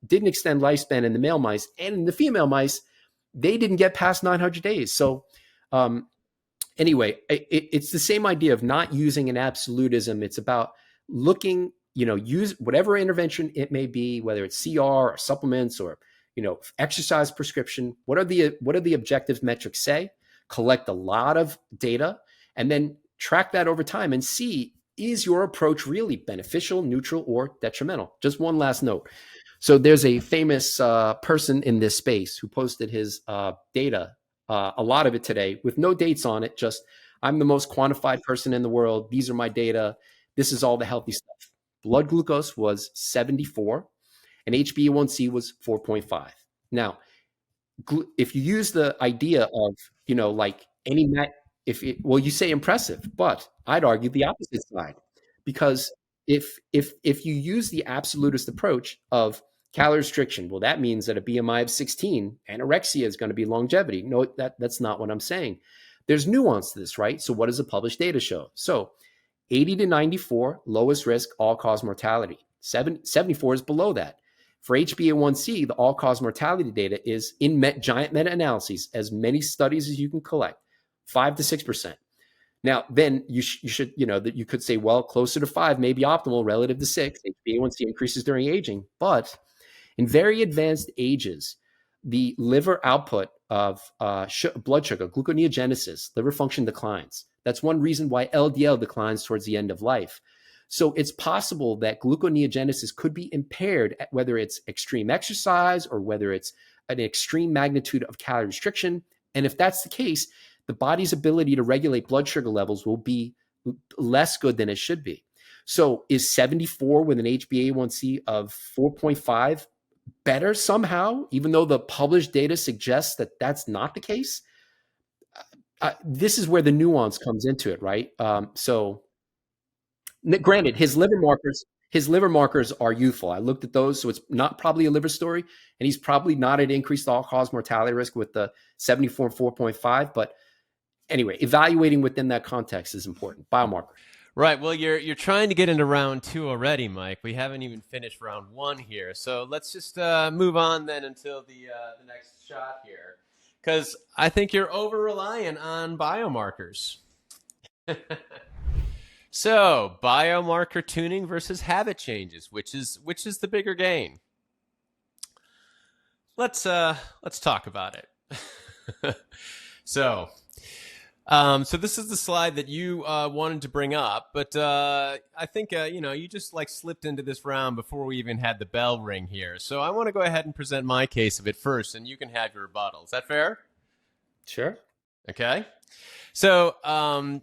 didn't extend lifespan in the male mice, and in the female mice, they didn't get past 900 days. So anyway, it's the same idea of not using an absolutism. It's about looking, use whatever intervention it may be, whether it's CR or supplements or exercise prescription. What are the objective metrics say? Collect a lot of data and then track that over time and see, is your approach really beneficial, neutral, or detrimental? Just one last note. So there's a famous person in this space who posted his data, a lot of it today, with no dates on it. Just, I'm the most quantified person in the world. These are my data. This is all the healthy stuff. Blood glucose was 74 and HbA1c was 4.5. Now, if you use the idea of, like any, you say impressive, but I'd argue the opposite side, because if you use the absolutist approach of calorie restriction, well, that means that a BMI of 16, anorexia is going to be longevity. No, that's not what I'm saying. There's nuance to this, right? So what does the published data show? So 80 to 94, lowest risk, all-cause mortality. 74 is below that. For HbA1c, the all-cause mortality data is in giant meta-analyses, as many studies as you can collect, 5 to 6%. Now, then you should, that you could say, well, closer to 5 may be optimal relative to 6. HbA1c increases during aging. But in very advanced ages, the liver output of blood sugar, gluconeogenesis, liver function declines. That's one reason why LDL declines towards the end of life. So it's possible that gluconeogenesis could be impaired, whether it's extreme exercise or whether it's an extreme magnitude of calorie restriction. And if that's the case, the body's ability to regulate blood sugar levels will be less good than it should be. So is 74 with an HbA1c of 4.5 better somehow, even though the published data suggests that that's not the case? This is where the nuance comes into it, right? So granted, his liver markers are youthful. I looked at those, so it's not probably a liver story, and he's probably not at increased all-cause mortality risk with the 74 and 4.5. But anyway, evaluating within that context is important. Biomarker. Right. Well, you're trying to get into round 2 already, Mike. We haven't even finished round 1 here, so let's just move on then until the next shot here, because I think you're over-reliant on biomarkers. So, biomarker tuning versus habit changes, which is the bigger gain? Let's talk about it. So this is the slide that you wanted to bring up, but I think you just slipped into this round before we even had the bell ring here. So I want to go ahead and present my case of it first, and you can have your rebuttal. Is that fair? Sure. Okay. So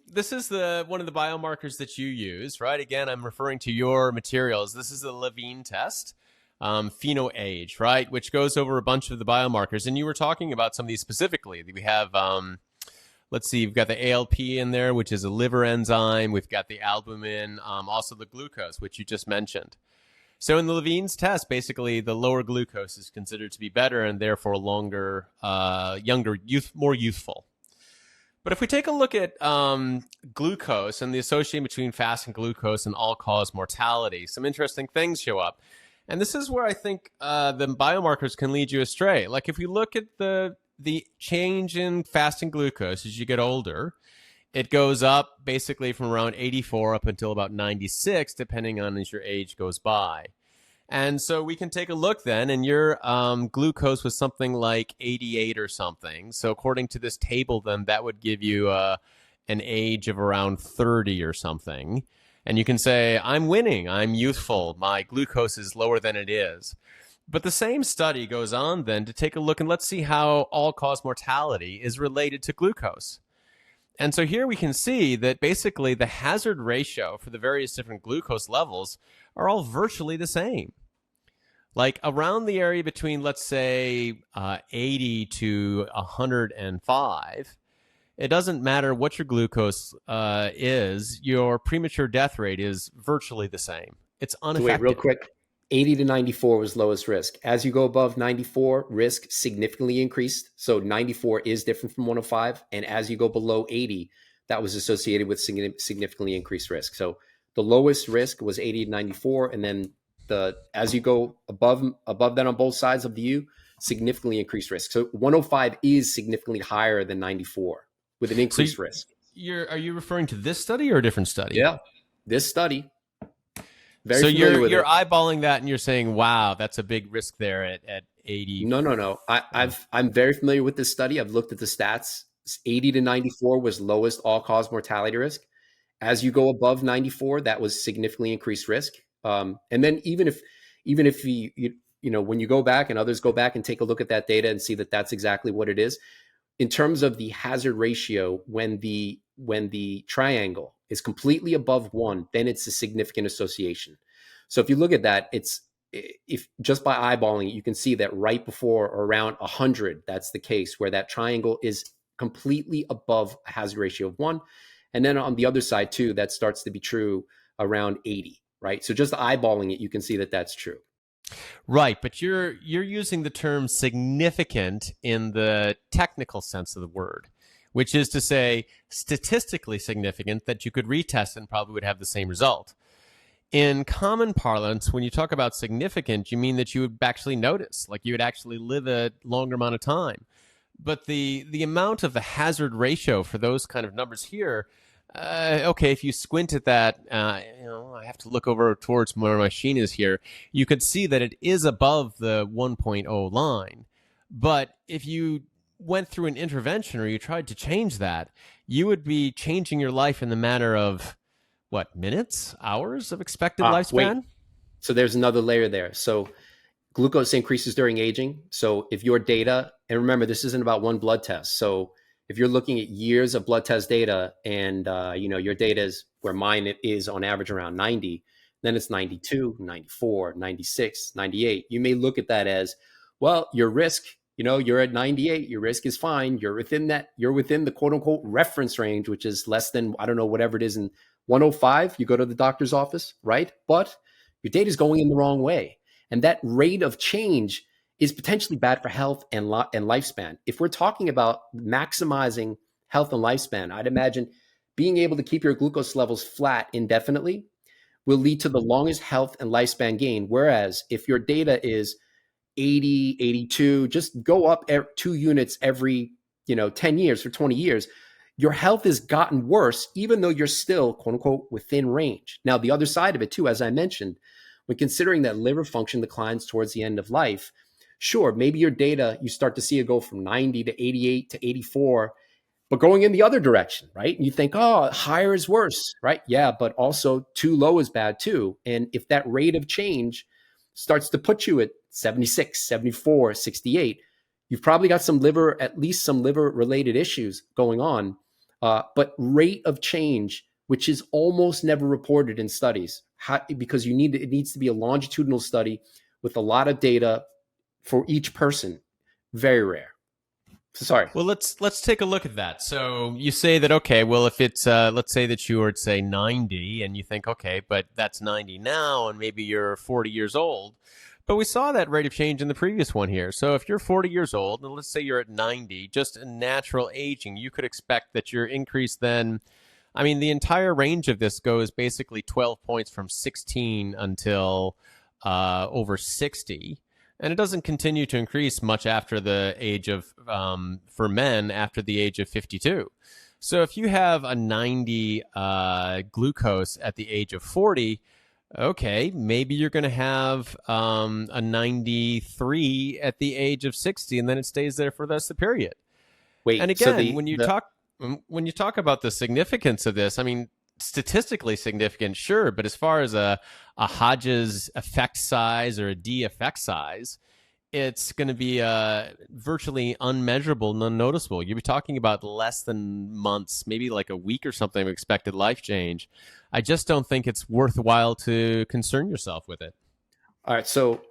this is one of the biomarkers that you use, right? Again, I'm referring to your materials. This is the Levine test, PhenoAge, right? Which goes over a bunch of the biomarkers. And you were talking about some of these specifically. We have, let's see, we've got the ALP in there, which is a liver enzyme. We've got the albumin, also the glucose, which you just mentioned. So in the Levine's test, basically the lower glucose is considered to be better and therefore longer, younger, more youthful. But if we take a look at glucose and the association between fasting glucose and all-cause mortality, some interesting things show up. And this is where I think the biomarkers can lead you astray. Like if you look at the change in fasting glucose as you get older, it goes up basically from around 84 up until about 96, depending on as your age goes by. And so we can take a look then, and your glucose was something like 88 or something. So according to this table, then that would give you an age of around 30 or something. And you can say, I'm winning, I'm youthful, my glucose is lower than it is. But the same study goes on then to take a look and let's see how all-cause mortality is related to glucose. And so here we can see that basically the hazard ratio for the various different glucose levels are all virtually the same. Like around the area between, let's say, 80 to 105, it doesn't matter what your glucose is, your premature death rate is virtually the same. It's unaffected. Wait, real quick. 80 to 94 was lowest risk. As you go above 94, risk significantly increased. So 94 is different from 105. And as you go below 80, that was associated with significantly increased risk. So the lowest risk was 80 to 94. And then as you go above that on both sides of the U, significantly increased risk. So 105 is significantly higher than 94 with an increased risk. Are you referring to this study or a different study? Yeah, this study. So you're eyeballing that and you're saying, wow, that's a big risk there at 80. No. I'm very familiar with this study. I've looked at the stats. 80 to 94 was lowest all-cause mortality risk. As you go above 94, that was significantly increased risk. And then even if you when you go back and others go back and take a look at that data and see that that's exactly what it is, in terms of the hazard ratio, when the triangle is completely above 1, then it's a significant association. So if you look at that, if just by eyeballing it, you can see that right before or around 100, that's the case where that triangle is completely above a hazard ratio of 1. And then on the other side too, that starts to be true around 80, right? So just eyeballing it, you can see that that's true. Right, but you're using the term significant in the technical sense of the word, which is to say statistically significant that you could retest and probably would have the same result. In common parlance, when you talk about significant, you mean that you would actually notice, like you would actually live a longer amount of time. But the amount of the hazard ratio for those kind of numbers here, okay, if you squint at that, I have to look over towards where my machine is here. You could see that it is above the 1.0 line. But if you went through an intervention or you tried to change that, you would be changing your life in the matter of, what, minutes, hours of expected lifespan? Wait. So there's another layer there. So glucose increases during aging. So if your data, and remember, this isn't about one blood test. So if you're looking at years of blood test data and, your data is where mine is on average around 90, then it's 92, 94, 96, 98. You may look at that as, well, your risk, you're at 98, your risk is fine. You're within the quote unquote reference range, which is less than, I don't know, whatever it is in 105, you go to the doctor's office, right? But your data is going in the wrong way. And that rate of change is potentially bad for health and lifespan. If we're talking about maximizing health and lifespan, I'd imagine being able to keep your glucose levels flat indefinitely will lead to the longest health and lifespan gain. Whereas if your data is 80, 82, just go up 2 units every 10 years for 20 years, your health has gotten worse, even though you're still, quote unquote, within range. Now, the other side of it too, as I mentioned, when considering that liver function declines towards the end of life, sure, maybe your data, you start to see it go from 90 to 88 to 84, but going in the other direction, right? And you think, oh, higher is worse, right? Yeah, but also too low is bad too. And if that rate of change starts to put you at 76, 74, 68, you've probably got at least some liver related issues going on. But rate of change, which is almost never reported in studies, because it needs to be a longitudinal study with a lot of data for each person. Very rare. Sorry. Well, let's take a look at that. So you say that, okay, well, if it's, let's say that you were at, say, 90 and you think, okay, but that's 90 now and maybe you're 40 years old. But we saw that rate of change in the previous one here. So if you're 40 years old and let's say you're at 90, just in natural aging, you could expect that your increase then, I mean, the entire range of this goes basically 12 points from 16 until over 60. And it doesn't continue to increase much after the age of, for men, after the age of 52. So if you have a 90 glucose at the age of 40, okay, maybe you're going to have a 93 at the age of 60, and then it stays there for the rest of the period. And Wait, so again, when you talk about the significance of this, I mean, statistically significant, sure, but as far as a Hodges effect size or a D effect size, it's going to be virtually unmeasurable and unnoticeable. You'll be talking about less than months, maybe like a week or something of expected life change. I just don't think it's worthwhile to concern yourself with it. all right, so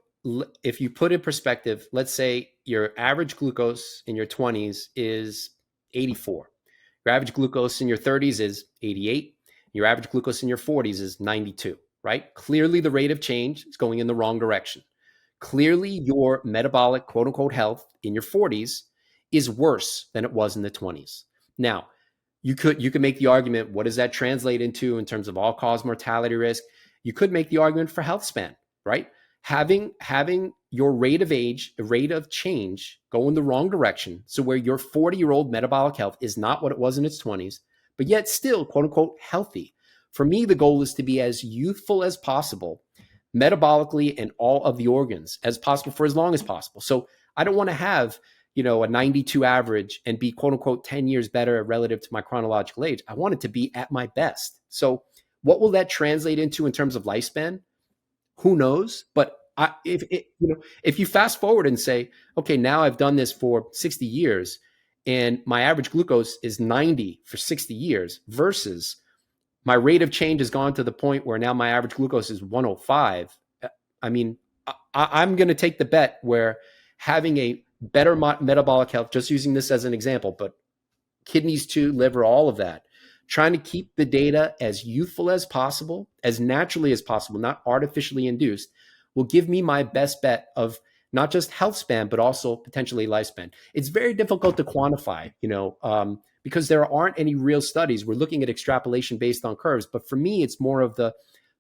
if you put in perspective, let's say your average glucose in your 20s is 84. Your average glucose in your 30s is 88. Your average glucose in your 40s is 92, right? Clearly, the rate of change is going in the wrong direction. Clearly, your metabolic, quote unquote, health in your 40s is worse than it was in the 20s. Now, you could make the argument, what does that translate into in terms of all-cause mortality risk? You could make the argument for health span, right? Having your rate of age, rate of change go in the wrong direction. So where your 40-year-old metabolic health is not what it was in its 20s, but yet still, quote unquote, healthy. For me, the goal is to be as youthful as possible, metabolically and all of the organs as possible for as long as possible. So I don't want to have, a 92 average and be, quote unquote, 10 years better relative to my chronological age. I want it to be at my best. So what will that translate into in terms of lifespan? Who knows? But if you fast forward and say, okay, now I've done this for 60 years and my average glucose is 90 for 60 years versus my rate of change has gone to the point where now my average glucose is 105. I mean, I'm going to take the bet where having a better metabolic health, just using this as an example, but kidneys too, liver, all of that, trying to keep the data as youthful as possible, as naturally as possible, not artificially induced, will give me my best bet of not just health span, but also potentially lifespan. It's very difficult to quantify, because there aren't any real studies. We're looking at extrapolation based on curves. But for me, it's more of the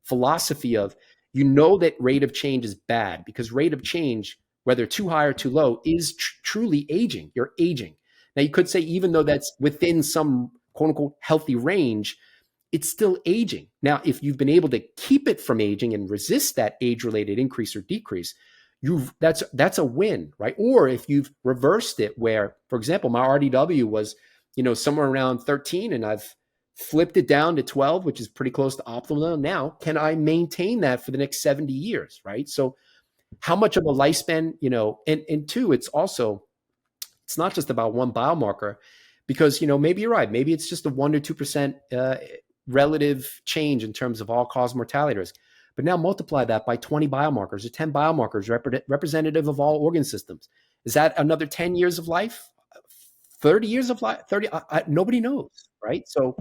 philosophy of, that rate of change is bad because rate of change, whether too high or too low, is truly aging. You're aging. Now, you could say even though that's within some quote unquote healthy range, it's still aging. Now, if you've been able to keep it from aging and resist that age-related increase or decrease, that's a win, right? Or if you've reversed it where, for example, my RDW was, somewhere around 13 and I've flipped it down to 12, which is pretty close to optimal now. Can I maintain that for the next 70 years, right? So how much of a lifespan, and two, it's not just about one biomarker because, maybe you're right. Maybe it's just a 1 to 2% relative change in terms of all-cause mortality risk. But now multiply that by 20 biomarkers or 10 biomarkers representative of all organ systems. Is that another 10 years of life? 30 years of life? 30? Nobody knows, right? So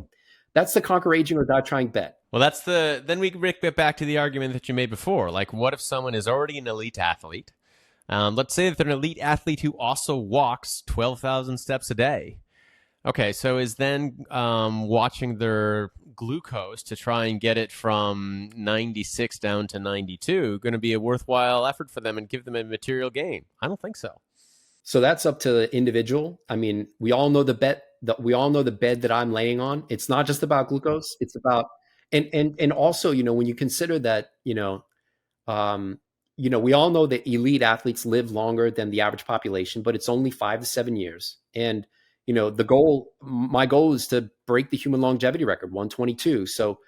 that's the ConquerAging or Die Trying bet. Well, then we get back to the argument that you made before. Like, what if someone is already an elite athlete? Let's say that they're an elite athlete who also walks 12,000 steps a day. Okay, so is then watching their glucose to try and get it from 96 down to 92 going to be a worthwhile effort for them and give them a material gain? I don't think so. So that's up to the individual. I mean, we all know the bed that I'm laying on. It's not just about glucose. It's about and also, when you consider that, we all know that elite athletes live longer than the average population, but it's only 5 to 7 years. And my goal is to break the human longevity record, 122. So,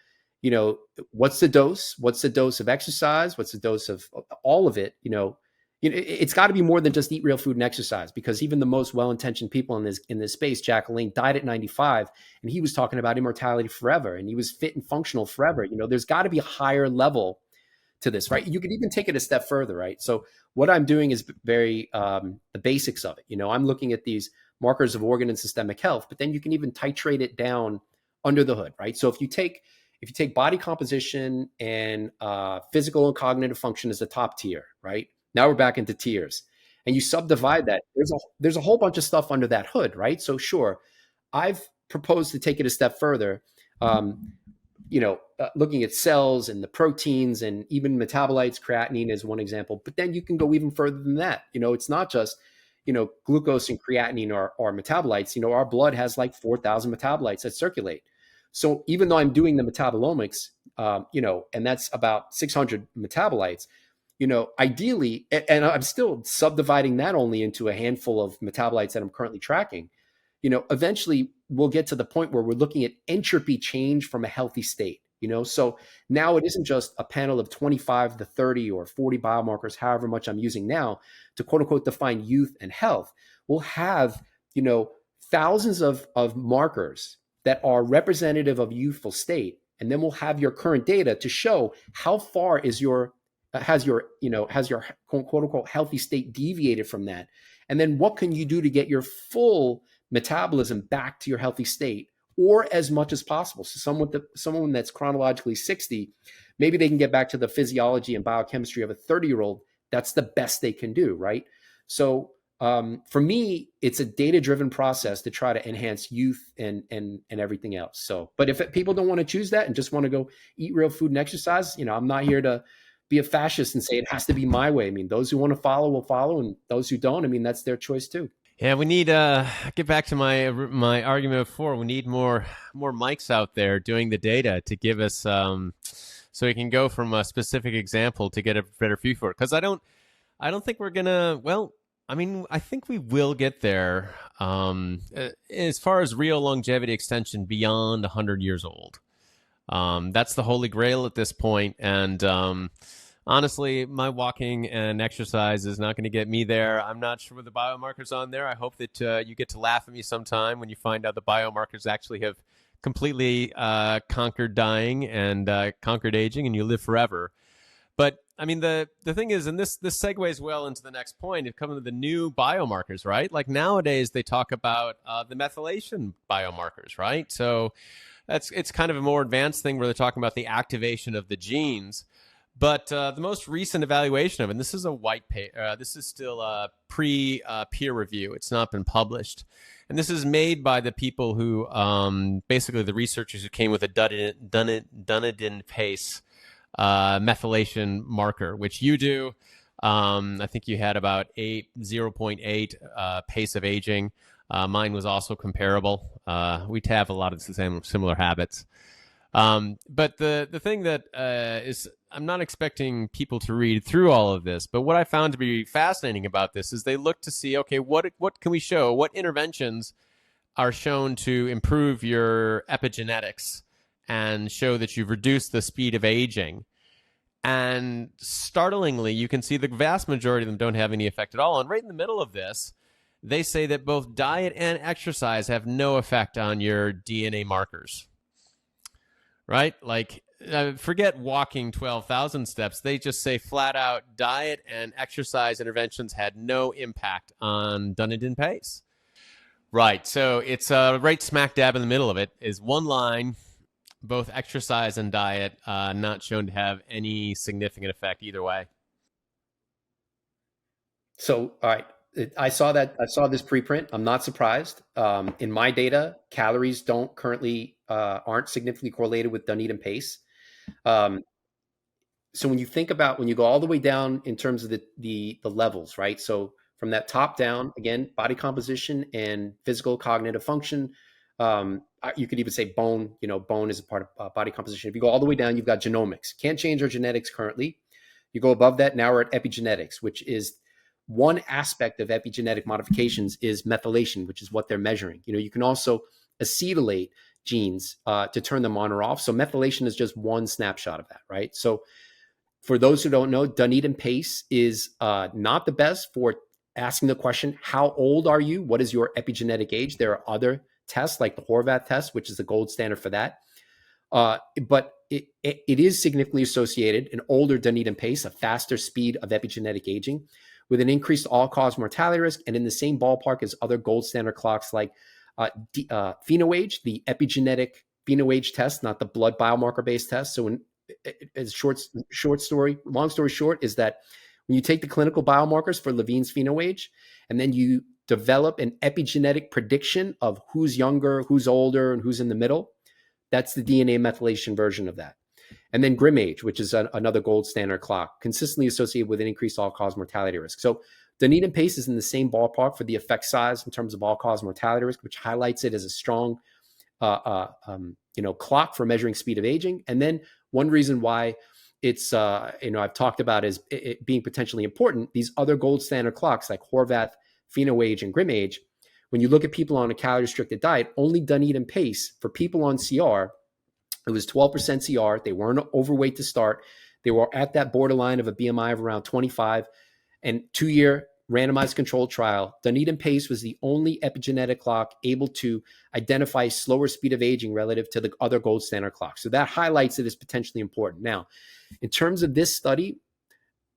what's the dose? What's the dose of exercise? What's the dose of all of it? It's got to be more than just eat real food and exercise, because even the most well-intentioned people in this space, Jack LaLanne, died at 95, and he was talking about immortality forever, and he was fit and functional forever. There's got to be a higher level to this, right? You could even take it a step further, right? So what I'm doing is very the basics of it. I'm looking at these markers of organ and systemic health, but then you can even titrate it down under the hood, right? So if you take body composition and physical and cognitive function as the top tier, right? Now we're back into tiers, and you subdivide that. There's a whole bunch of stuff under that hood, right? So sure, I've proposed to take it a step further. looking at cells and the proteins and even metabolites. Creatinine is one example, but then you can go even further than that. It's not just glucose and creatinine are metabolites. Our blood has like 4,000 metabolites that circulate. So even though I'm doing the metabolomics, and that's about 600 metabolites, ideally, and I'm still subdividing that only into a handful of metabolites that I'm currently tracking. Eventually we'll get to the point where we're looking at entropy change from a healthy state. So now it isn't just a panel of 25 to 30 or 40 biomarkers, however much I'm using now to quote unquote define youth and health. We'll have, thousands of markers that are representative of youthful state. And then we'll have your current data to show how far has your quote unquote healthy state deviated from that. And then what can you do to get your full metabolism back to your healthy state, or as much as possible. So someone that's chronologically 60, maybe they can get back to the physiology and biochemistry of a 30-year-old. That's the best they can do, right? So for me, it's a data-driven process to try to enhance youth and everything else. So, but if people don't want to choose that and just want to go eat real food and exercise, I'm not here to be a fascist and say it has to be my way. I mean, those who want to follow will follow, and those who don't, that's their choice too. Yeah, we need get back to my argument before. We need more mics out there doing the data to give us so we can go from a specific example to get a better view for it. Because I don't think we're gonna. Well, I think we will get there as far as real longevity extension beyond 100 years old. That's the holy grail at this point, and honestly, my walking and exercise is not going to get me there. I'm not sure what the biomarkers on there. I hope that you get to laugh at me sometime when you find out the biomarkers actually have completely conquered dying and conquered aging, and you live forever. But the thing is, and this segues well into the next point, of coming to the new biomarkers, right? Like nowadays, they talk about the methylation biomarkers, right? So it's kind of a more advanced thing where they're talking about the activation of the genes. But the most recent evaluation of it, and this is a white paper, this is still a pre-peer review. It's not been published. And this is made by the people who, basically the researchers who came with a Dunedin pace methylation marker, which you do. I think you had about 0.8 pace of aging. Mine was also comparable. We have a lot of the same similar habits. But the thing that is, I'm not expecting people to read through all of this, but what I found to be fascinating about this is they look to see, okay, what can we show? What interventions are shown to improve your epigenetics and show that you've reduced the speed of aging? And startlingly, you can see the vast majority of them don't have any effect at all. And right in the middle of this, they say that both diet and exercise have no effect on your DNA markers. Right? Like, forget walking 12,000 steps. They just say flat out diet and exercise interventions had no impact on Dunedin pace. Right. So it's right smack dab in the middle of it is one line, both exercise and diet not shown to have any significant effect either way. So, all right. I saw this preprint. I'm not surprised. In my data, calories aren't significantly correlated with Dunedin pace. So when you go all the way down in terms of the levels, right? So from that top down, again, body composition and physical cognitive function. You could even say bone. Bone is a part of body composition. If you go all the way down, you've got genomics. Can't change our genetics currently. You go above that, now we're at epigenetics, which is one aspect of epigenetic modifications is methylation, which is what they're measuring. You can also acetylate genes to turn them on or off. So methylation is just one snapshot of that, right? So for those who don't know, Dunedin pace is not the best for asking the question, how old are you? What is your epigenetic age? There are other tests like the Horvath test, which is the gold standard for that. But it is significantly associated, an older Dunedin pace, a faster speed of epigenetic aging, with an increased all-cause mortality risk, and in the same ballpark as other gold standard clocks like PhenoAge, the epigenetic PhenoAge test, not the blood biomarker-based test. So long story short is that when you take the clinical biomarkers for Levine's PhenoAge, and then you develop an epigenetic prediction of who's younger, who's older, and who's in the middle, That's the DNA methylation version of that. And then GrimAge, which is another gold standard clock, consistently associated with an increased all-cause mortality risk. So Dunedin pace is in the same ballpark for the effect size in terms of all-cause mortality risk, which highlights it as a strong clock for measuring speed of aging. And then one reason why it's I've talked about is it being potentially important. These other gold standard clocks like Horvath, PhenoAge, and GrimAge, when you look at people on a calorie restricted diet, only Dunedin pace for people on CR, it was 12% CR. They weren't overweight to start. They were at that borderline of a BMI of around 25, and 2-year randomized controlled trial. Dunedin pace was the only epigenetic clock able to identify slower speed of aging relative to the other gold standard clocks. So that highlights it as potentially important. Now, in terms of this study,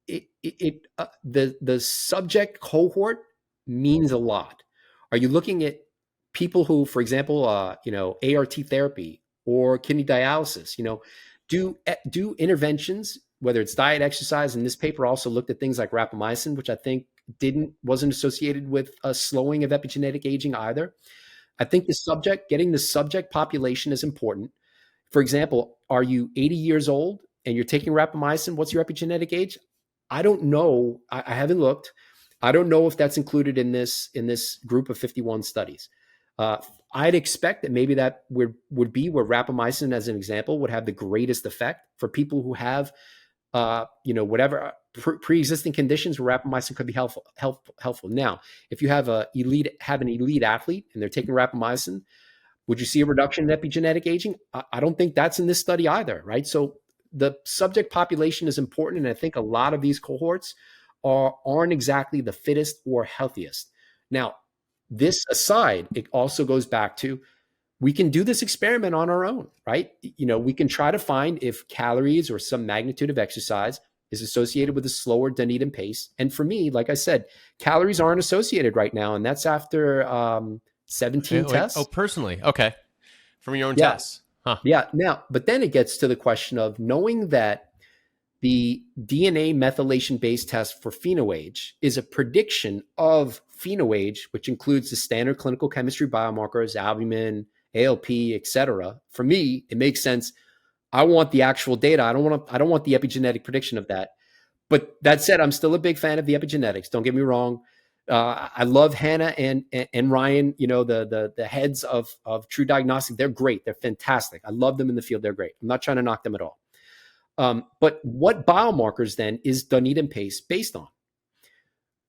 the subject cohort means a lot. Are you looking at people who, for example, ART therapy or kidney dialysis, do interventions, whether it's diet, exercise, and this paper also looked at things like rapamycin, which I think wasn't associated with a slowing of epigenetic aging either. I think getting the subject population is important. For example, are you 80 years old and you're taking rapamycin? What's your epigenetic age? I don't know. I haven't looked. I don't know if that's included in this group of 51 studies. I'd expect that maybe that would be where rapamycin, as an example, would have the greatest effect for people who have, whatever pre-existing conditions where rapamycin could be helpful. Now, if you have an elite athlete and they're taking rapamycin, would you see a reduction in epigenetic aging? I don't think that's in this study either, right? So the subject population is important, and I think a lot of these cohorts aren't exactly the fittest or healthiest. Now, this aside, it also goes back to, we can do this experiment on our own, right? We can try to find if calories or some magnitude of exercise is associated with a slower Dunedin pace. And for me, like I said, calories aren't associated right now, and that's after 17 tests. Oh, personally, okay, from your own Yeah. tests, huh? Yeah. Now, but then it gets to the question of knowing that the DNA methylation-based test for PhenoAge is a prediction of PhenoAge, which includes the standard clinical chemistry biomarkers, albumin, ALP, et cetera. For me, it makes sense. I want the actual data. I don't want the epigenetic prediction of that. But that said, I'm still a big fan of the epigenetics. Don't get me wrong. I love Hannah and Ryan, the heads of True Diagnostic. They're great. They're fantastic. I love them in the field. They're great. I'm not trying to knock them at all. But what biomarkers then is Dunedin pace based on?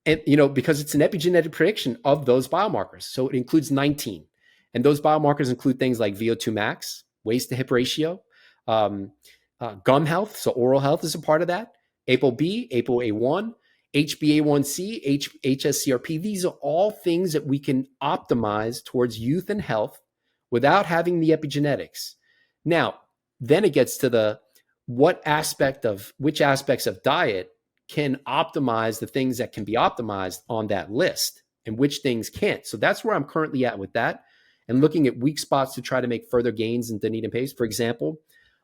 And, because it's an epigenetic prediction of those biomarkers. So it includes 19. And those biomarkers include things like VO2 max, waist to hip ratio, gum health. So oral health is a part of that. ApoB, ApoA1, HbA1c, HSCRP. These are all things that we can optimize towards youth and health without having the epigenetics. Now, then it gets to which aspects of diet can optimize the things that can be optimized on that list and which things can't. So that's where I'm currently at with that, and looking at weak spots to try to make further gains in Dunedin pace. For example,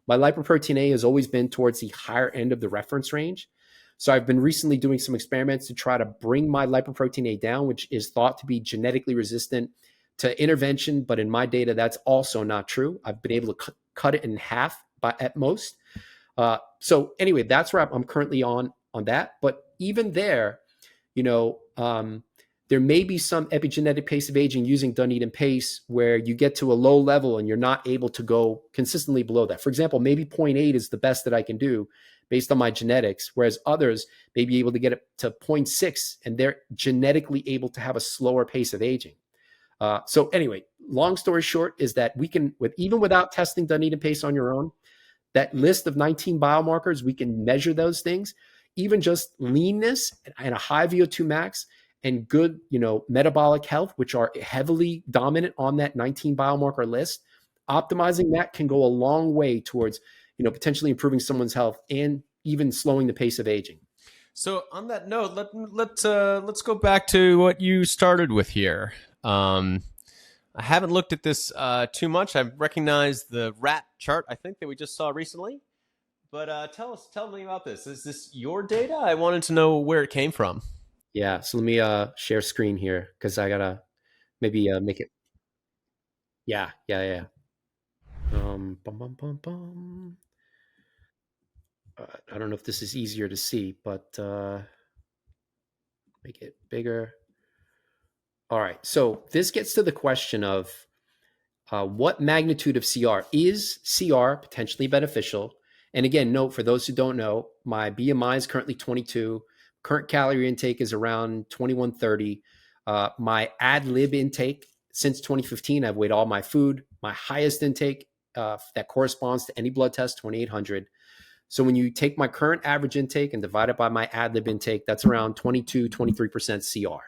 my lipoprotein A has always been towards the higher end of the reference range. So I've been recently doing some experiments to try to bring my lipoprotein A down, which is thought to be genetically resistant to intervention. But in my data, that's also not true. I've been able to cut it in half at most. So anyway, that's where I'm currently on that. But even there, there may be some epigenetic pace of aging using Dunedin pace where you get to a low level and you're not able to go consistently below that. For example, maybe 0.8 is the best that I can do based on my genetics, whereas others may be able to get it to 0.6 and they're genetically able to have a slower pace of aging. So anyway, long story short is that we can, even without testing Dunedin pace on your own, that list of 19 biomarkers, we can measure those things. Even just leanness and a high VO2 max and good, metabolic health, which are heavily dominant on that 19 biomarker list, optimizing that can go a long way towards, potentially improving someone's health and even slowing the pace of aging. So on that note, let's go back to what you started with here. I haven't looked at this too much. I recognize the rat chart, I think, that we just saw recently. But tell me about this. Is this your data? I wanted to know where it came from. Yeah. So let me share screen here because I gotta maybe make it. Yeah. Bum, bum, bum, bum. I don't know if this is easier to see, but make it bigger. All right. So this gets to the question of what magnitude of CR is CR potentially beneficial? And again, note for those who don't know, my BMI is currently 22. Current calorie intake is around 2130. My ad lib intake since 2015, I've weighed all my food. My highest intake that corresponds to any blood test, 2800. So when you take my current average intake and divide it by my ad lib intake, that's around 22, 23% CR.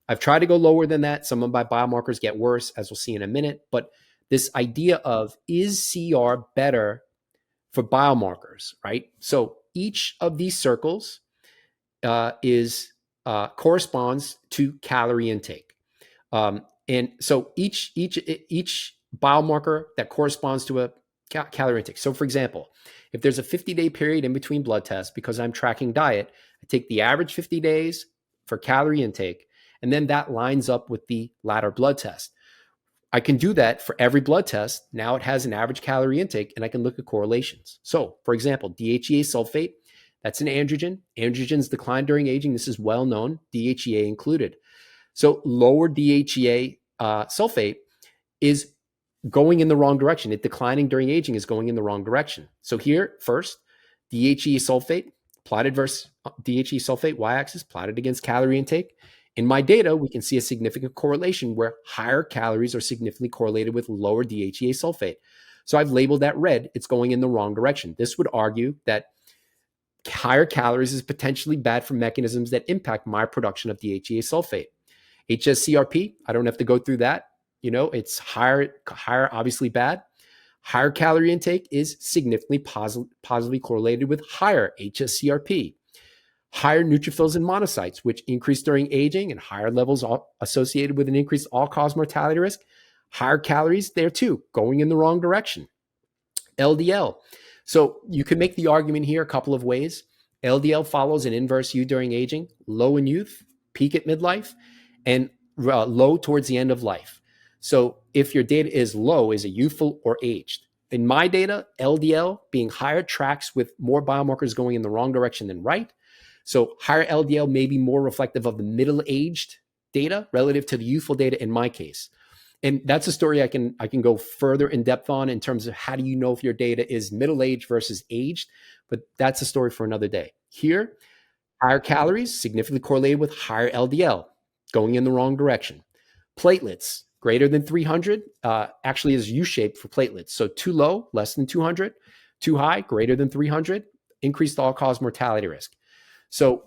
I've tried to go lower than that. Some of my biomarkers get worse, as we'll see in a minute. But this idea of is CR better for biomarkers, right? So each of these circles is corresponds to calorie intake, and so each biomarker that corresponds to a calorie intake. So, for example, if there's a 50-day period in between blood tests, because I'm tracking diet, I take the average 50 days for calorie intake, and then that lines up with the latter blood test. I can do that for every blood test. Now it has an average calorie intake, and I can look at correlations. So, for example, DHEA sulfate, that's an androgen. Androgens decline during aging. This is well known, DHEA included. So, lower DHEA sulfate is going in the wrong direction. It declining during aging is going in the wrong direction. So, here, first, DHEA sulfate plotted versus DHEA sulfate y-axis plotted against calorie intake. In my data, we can see a significant correlation where higher calories are significantly correlated with lower DHEA sulfate. So I've labeled that red. It's going in the wrong direction. This would argue that higher calories is potentially bad for mechanisms that impact my production of DHEA sulfate. HSCRP, I don't have to go through that. You know, it's higher, obviously bad. Higher calorie intake is significantly positively correlated with higher HSCRP. Higher neutrophils and monocytes, which increase during aging, and higher levels associated with an increased all-cause mortality risk. Higher calories there too, going in the wrong direction. LDL. So you can make the argument here a couple of ways. LDL follows an inverse U during aging, low in youth, peak at midlife, and low towards the end of life. So if your data is low, is it youthful or aged? In my data, LDL being higher tracks with more biomarkers going in the wrong direction than right. So higher LDL may be more reflective of the middle-aged data relative to the youthful data in my case. And that's a story I can go further in depth on in terms of how do you know if your data is middle-aged versus aged, but that's a story for another day. Here, higher calories significantly correlated with higher LDL, going in the wrong direction. Platelets greater than 300 actually is U-shaped for platelets. So too low, less than 200, too high, greater than 300, increased all-cause mortality risk. So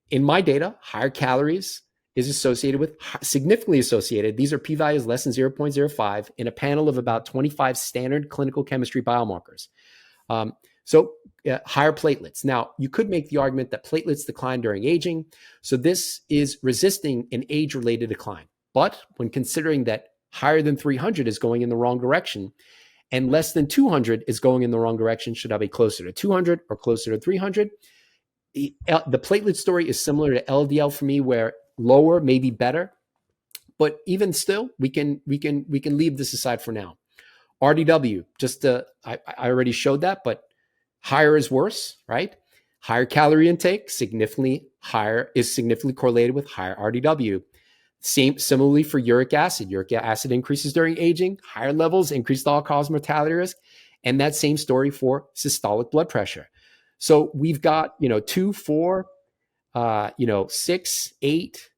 in my data, higher calories is associated with, significantly associated, these are p-values less than 0.05 in a panel of about 25 standard clinical chemistry biomarkers. So higher platelets. Now, you could make the argument that platelets decline during aging. So this is resisting an age-related decline. But when considering that higher than 300 is going in the wrong direction and less than 200 is going in the wrong direction, should I be closer to 200 or closer to 300? The platelet story is similar to LDL for me, where lower may be better, but even still, we can leave this aside for now. RDW, I already showed that, but higher is worse, right? Higher calorie intake significantly correlated with higher RDW. Similarly for uric acid. Uric acid increases during aging, higher levels increase all-cause mortality risk, and that same story for systolic blood pressure. So we've got 2, 4, 6, 8.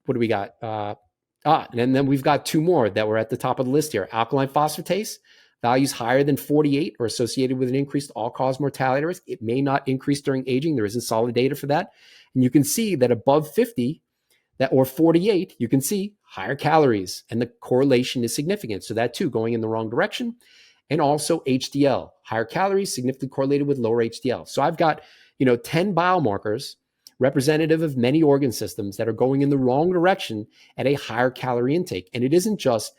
What do we got? And then we've got 2 more that were at the top of the list here. Alkaline phosphatase, values higher than 48 are associated with an increased all-cause mortality risk. It may not increase during aging. There isn't solid data for that. And you can see that above 50, or 48, you can see higher calories, and the correlation is significant. So that too, going in the wrong direction. And also HDL, higher calories significantly correlated with lower HDL. So I've got 10 biomarkers representative of many organ systems that are going in the wrong direction at a higher calorie intake. And it isn't just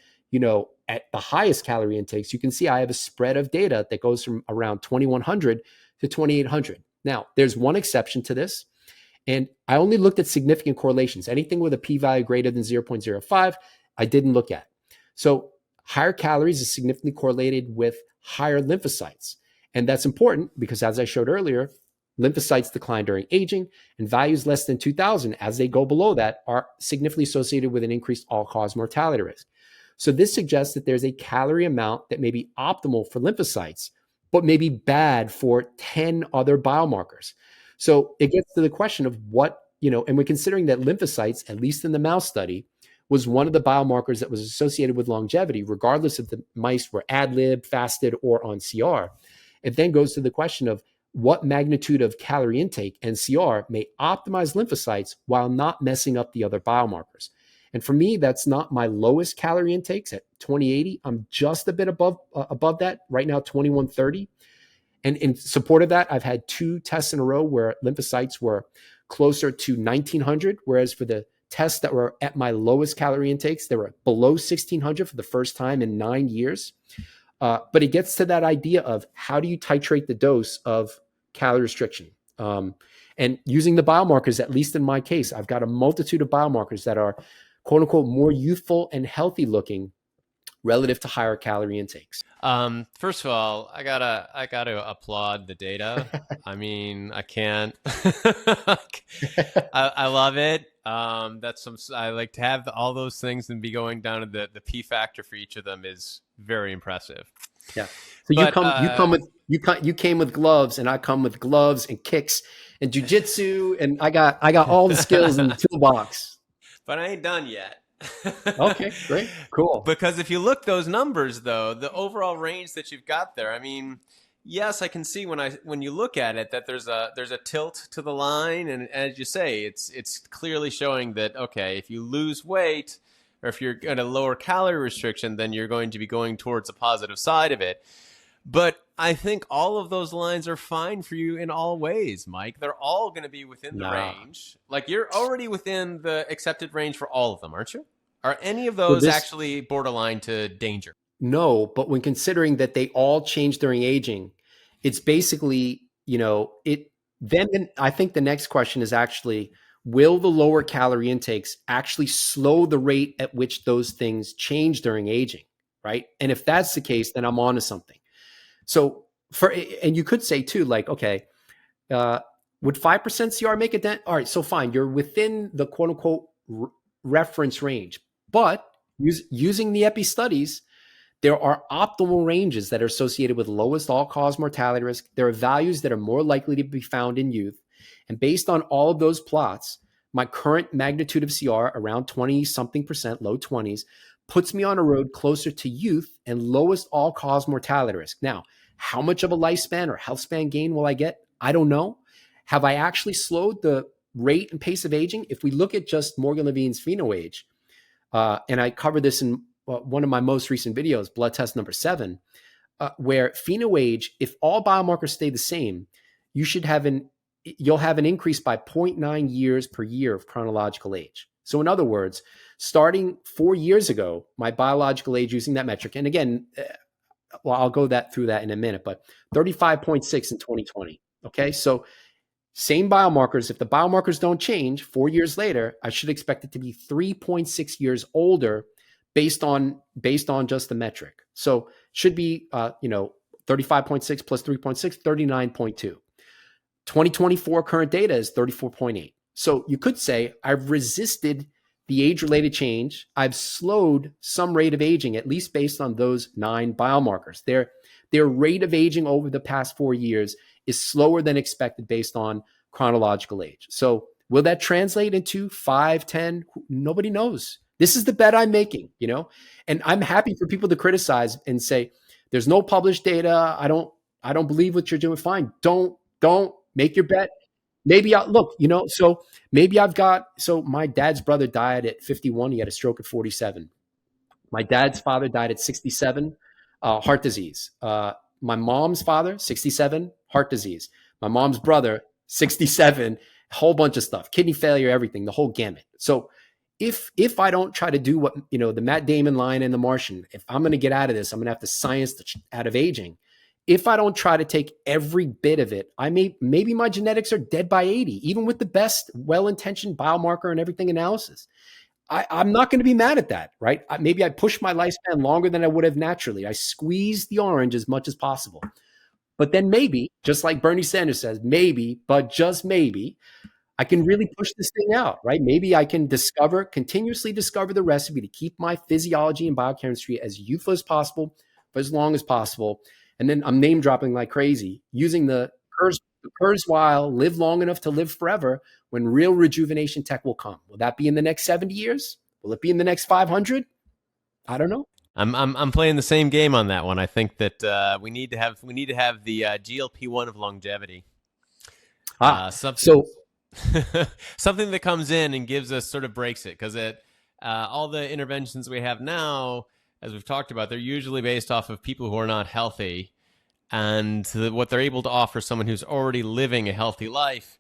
at the highest calorie intakes. You can see I have a spread of data that goes from around 2100 to 2800. Now, there's one exception to this, and I only looked at significant correlations. Anything with a p-value greater than 0.05, I didn't look at. So higher calories is significantly correlated with higher lymphocytes. And that's important because, as I showed earlier, lymphocytes decline during aging, and values less than 2,000, as they go below that, are significantly associated with an increased all-cause mortality risk. So this suggests that there's a calorie amount that may be optimal for lymphocytes, but may be bad for 10 other biomarkers. So it gets to the question of what, and we're considering that lymphocytes, at least in the mouse study, was one of the biomarkers that was associated with longevity, regardless if the mice were ad-lib, fasted, or on CR. It then goes to the question of what magnitude of calorie intake and CR may optimize lymphocytes while not messing up the other biomarkers. And for me, that's not my lowest calorie intakes at 2080. I'm just a bit above that right now, 2130. And in support of that, I've had 2 tests in a row where lymphocytes were closer to 1900, whereas for the tests that were at my lowest calorie intakes, they were below 1600 for the first time in 9 years. But it gets to that idea of how do you titrate the dose of calorie restriction? And using the biomarkers, at least in my case, I've got a multitude of biomarkers that are quote unquote more youthful and healthy looking relative to higher calorie intakes. First of all, I gotta applaud the data. I mean, I can't. I love it. I like to have all those things and be going down to the P factor for each of them is very impressive. Yeah. So you came with gloves, and I come with gloves and kicks and jujitsu, and I got all the skills in the toolbox. But I ain't done yet. Okay, great, cool. Because if you look those numbers, though, the overall range that you've got there, I mean, yes, I can see when you look at it that there's a tilt to the line, and as you say, it's clearly showing that okay, if you lose weight or if you're at a lower calorie restriction, then you're going to be going towards the positive side of it. But I think all of those lines are fine for you in all ways, Mike. They're all going to be within the range. Like you're already within the accepted range for all of them, aren't you? Are any of those actually borderline to danger? No, but when considering that they all change during aging, it's basically, then I think the next question is actually, will the lower calorie intakes actually slow the rate at which those things change during aging, right? And if that's the case, then I'm onto something. So and you could say too, like, okay, would 5% CR make a dent? All right, so fine, you're within the quote unquote reference range, but using the epi studies, there are optimal ranges that are associated with lowest all-cause mortality risk. There are values that are more likely to be found in youth. And based on all of those plots, my current magnitude of CR, around 20-something%, low 20s, puts me on a road closer to youth and lowest all-cause mortality risk. Now, how much of a lifespan or health span gain will I get? I don't know. Have I actually slowed the rate and pace of aging? If we look at just Morgan Levine's PhenoAge, and I covered this in one of my most recent videos, blood test number 7, where PhenoAge, if all biomarkers stay the same, you'll have an increase by 0.9 years per year of chronological age. So in other words, starting 4 years ago, my biological age using that metric, and again, I'll go through that in a minute, but 35.6 in 2020. Okay, so same biomarkers. If the biomarkers don't change 4 years later, I should expect it to be 3.6 years older based on just the metric. So should be 35.6 plus 3.6, 39.2. 2024 current data is 34.8. So you could say I've resisted the age-related change. I've slowed some rate of aging, at least based on those 9 biomarkers. Their rate of aging over the past 4 years is slower than expected based on chronological age. So will that translate into 5, 10? Nobody knows. This is the bet I'm making, and I'm happy for people to criticize and say, there's no published data. I don't believe what you're doing. Fine. Don't make your bet. Maybe so maybe so my dad's brother died at 51. He had a stroke at 47. My dad's father died at 67, heart disease. My mom's father, 67, heart disease. My mom's brother, 67, a whole bunch of stuff, kidney failure, everything, the whole gamut. So if I don't try to do what, the Matt Damon line in The Martian, if I'm going to get out of this, I'm going to have to science out of aging. If I don't try to take every bit of it, maybe my genetics are dead by 80, even with the best well-intentioned biomarker and everything analysis. I'm not going to be mad at that, right? Maybe I push my lifespan longer than I would have naturally. I squeeze the orange as much as possible. But then maybe, just like Bernie Sanders says, maybe, but just maybe, I can really push this thing out, right? Maybe I can continuously discover the recipe to keep my physiology and biochemistry as youthful as possible for as long as possible. And then I'm name dropping like crazy using the Kurzweil, live long enough to live forever, when real rejuvenation tech will come. Will that be in the next 70 years? Will it be in the next 500? I don't know. I'm playing the same game on that one. I think that we need to have the GLP-1 of longevity. Something So something that comes in and gives us, sort of breaks it, because all the interventions we have now, as we've talked about, they're usually based off of people who are not healthy, and what they're able to offer someone who's already living a healthy life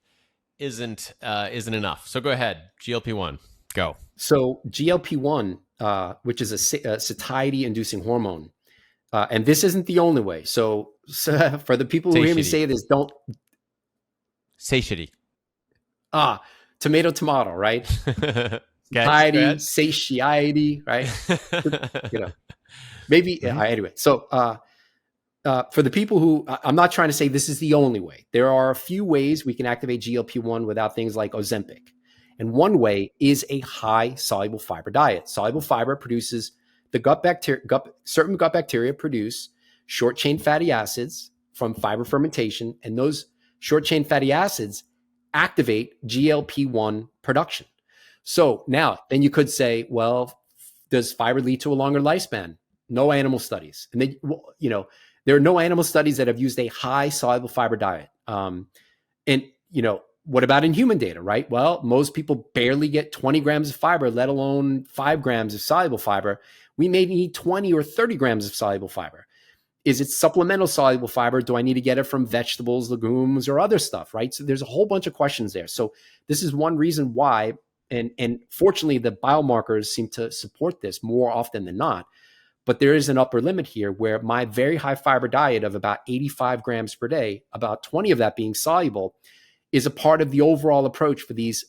isn't enough. So go ahead, GLP-1, go. So GLP-1, which is a satiety-inducing hormone, and this isn't the only way. So for the people who hear me say this, don't satiety. Tomato, right? Satiety, satiety, right? Maybe. Anyway, so for the people who, I'm not trying to say this is the only way. There are a few ways we can activate GLP-1 without things like Ozempic. And one way is a high soluble fiber diet. Soluble fiber produces certain gut bacteria produce short chain fatty acids from fiber fermentation. And those short chain fatty acids activate GLP-1 production. So now, then you could say, well, does fiber lead to a longer lifespan? No animal studies. And then, there are no animal studies that have used a high soluble fiber diet. What about in human data, right? Well, most people barely get 20 grams of fiber, let alone 5 grams of soluble fiber. We may need 20 or 30 grams of soluble fiber. Is it supplemental soluble fiber? Do I need to get it from vegetables, legumes, or other stuff, right? So there's a whole bunch of questions there. So this is one reason why, and fortunately, the biomarkers seem to support this more often than not. But there is an upper limit here where my very high fiber diet of about 85 grams per day, about 20 of that being soluble, is a part of the overall approach for these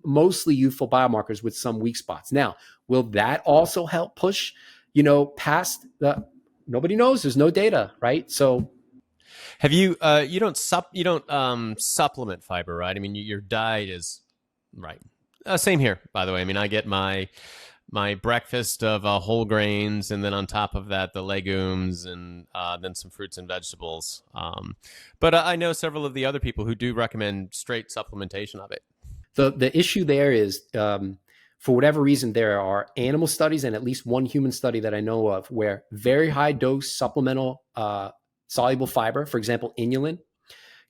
mostly youthful biomarkers with some weak spots. Now, will that also help push, past the, nobody knows, there's no data, right? So have you, you don't supplement fiber, right? I mean, your diet is right. Same here, by the way. I mean, I get my breakfast of whole grains, and then on top of that, the legumes, and then some fruits and vegetables. But I know several of the other people who do recommend straight supplementation of it. The issue there is, for whatever reason, there are animal studies and at least one human study that I know of where very high dose supplemental soluble fiber, for example, inulin,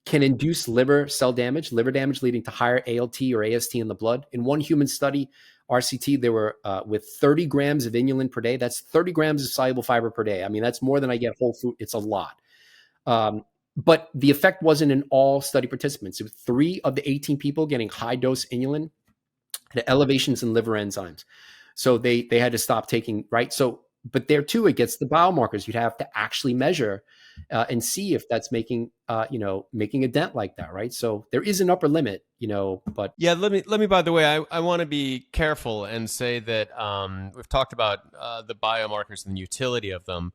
can induce liver damage leading to higher ALT or AST in the blood. In one human study, RCT, they were with 30 grams of inulin per day. That's 30 grams of soluble fiber per day. I mean, that's more than I get whole food. It's a lot. But the effect wasn't in all study participants. It was 3 of the 18 people getting high dose inulin had elevations in liver enzymes. So they had to stop taking, right? So, but there too, it gets the biomarkers. You'd have to actually measure and see if that's making a dent like that, right? So there is an upper limit, but yeah. Let me. By the way, I want to be careful and say that we've talked about the biomarkers and the utility of them.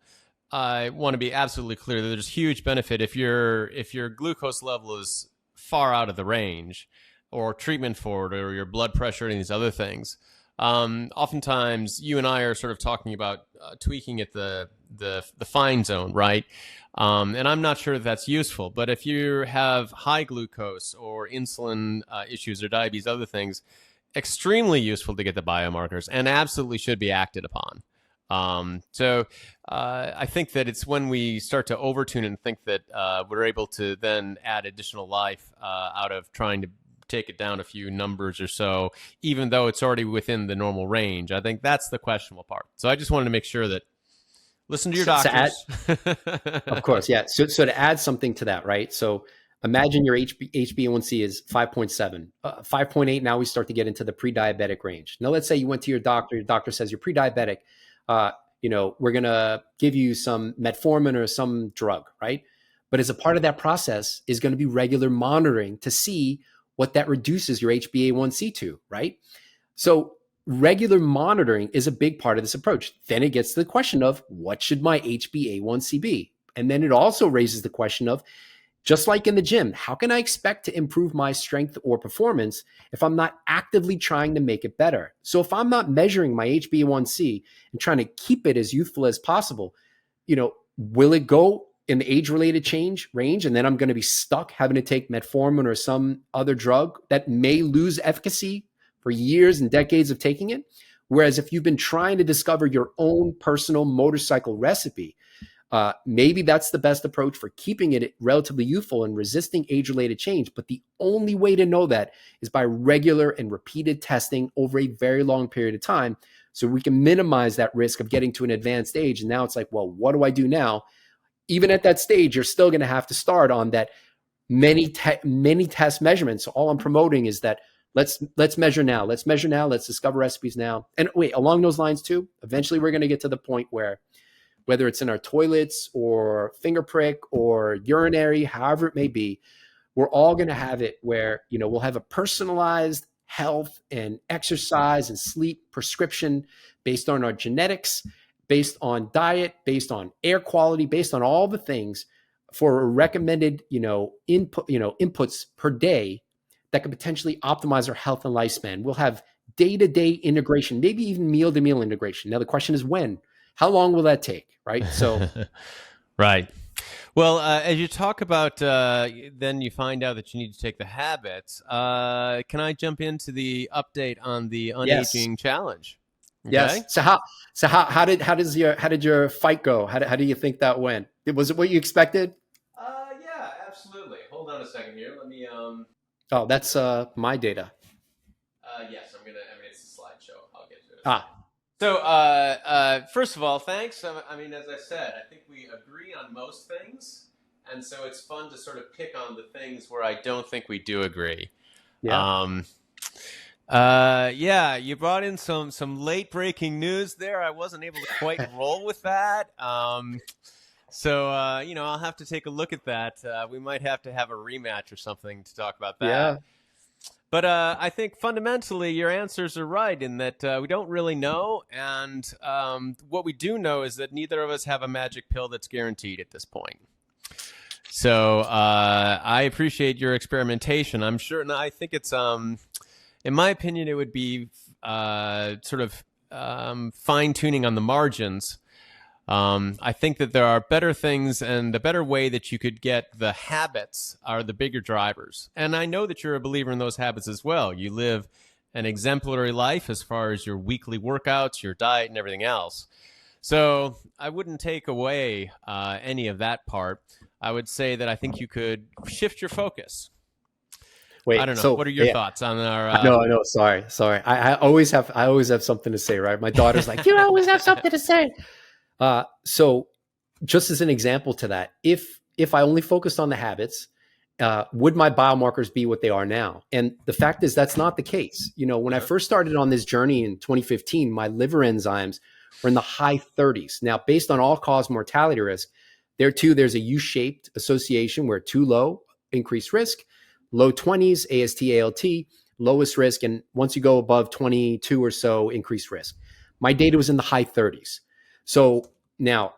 I want to be absolutely clear that there's huge benefit if your glucose level is far out of the range, or treatment for it, or your blood pressure and these other things. Oftentimes, you and I are sort of talking about tweaking at the fine zone, right? And I'm not sure that's useful. But if you have high glucose or insulin issues or diabetes, other things, extremely useful to get the biomarkers and absolutely should be acted upon. So I think that it's when we start to overtune and think that we're able to then add additional life out of trying to take it down a few numbers or so, even though it's already within the normal range. I think that's the questionable part. So I just wanted to make sure that listen to your doctors. Of course, yeah. So to add something to that, right? So imagine your HbA1c is 5.7, 5.8. Now we start to get into the pre-diabetic range. Now let's say you went to your doctor says you're pre-diabetic. We're going to give you some metformin or some drug, right? But as a part of that process is going to be regular monitoring to see what that reduces your HbA1c to, right? So regular monitoring is a big part of this approach. Then it gets to the question of what should my HbA1c be? And then it also raises the question of, just like in the gym, how can I expect to improve my strength or performance if I'm not actively trying to make it better? So if I'm not measuring my HbA1c and trying to keep it as youthful as possible, will it go in the age-related change range, and then I'm going to be stuck having to take metformin or some other drug that may lose efficacy for years and decades of taking it? Whereas if you've been trying to discover your own personal motorcycle recipe, maybe that's the best approach for keeping it relatively youthful and resisting age-related change. But the only way to know that is by regular and repeated testing over a very long period of time, so we can minimize that risk of getting to an advanced age. And now it's like, well, what do I do now? Even at that stage, you're still going to have to start on that many test measurements. So all I'm promoting is that let's measure now. Let's measure now. Let's discover recipes now. And wait, along those lines too, eventually we're going to get to the point where, whether it's in our toilets or finger prick or urinary, however it may be, we're all going to have it where, we'll have a personalized health and exercise and sleep prescription based on our genetics, based on diet, based on air quality, based on all the things for a recommended, inputs per day that could potentially optimize our health and lifespan. We'll have day-to-day integration, maybe even meal-to-meal integration. Now, the question is when? How long will that take, right? So, right. Well, as you talk about, then you find out that you need to take the habits. Can I jump into the update on the Unaging challenge? Okay? Yes. So how did your fight go? How do you think that went? Was it what you expected? Yeah, absolutely. Hold on a second here. Let me. Oh, that's my data. Yes, I mean, it's a slideshow. I'll get to it. So, first of all, thanks. I mean, as I said, I think we agree on most things, and so it's fun to sort of pick on the things where I don't think we do agree. Yeah. Yeah, you brought in some late breaking news there. I wasn't able to quite roll with that. So, I'll have to take a look at that. We might have to have a rematch or something to talk about that. Yeah. But I think fundamentally your answers are right in that we don't really know. And what we do know is that neither of us have a magic pill that's guaranteed at this point. So I appreciate your experimentation. I'm sure, and I think it's, in my opinion, it would be sort of fine-tuning on the margins. I think that there are better things, and the better way that you could get the habits are the bigger drivers. And I know that you're a believer in those habits as well. You live an exemplary life as far as your weekly workouts, your diet, and everything else. So I wouldn't take away any of that part. I would say that I think you could shift your focus. Wait, I don't know. So, what are your thoughts on our? No. Sorry. I always have something to say, right? My daughter's like, you always have something to say. So just as an example to that, if I only focused on the habits, would my biomarkers be what they are now? And the fact is that's not the case. When I first started on this journey in 2015, my liver enzymes were in the high 30s. Now, based on all-cause mortality risk, there's a U-shaped association where too low, increased risk, low 20s, AST, ALT, lowest risk, and once you go above 22 or so, increased risk. My data was in the high 30s. So now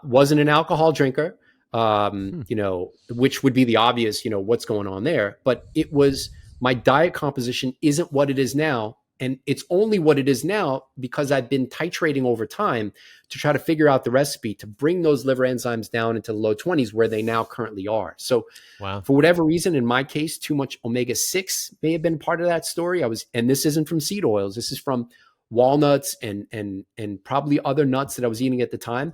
wasn't an alcohol drinker, which would be the obvious, what's going on there. But it was, my diet composition isn't what it is now. And it's only what it is now because I've been titrating over time to try to figure out the recipe to bring those liver enzymes down into the low 20s where they now currently are. So For whatever reason, in my case, too much omega-6 may have been part of that story. And this isn't from seed oils. This is from walnuts and probably other nuts that I was eating at the time.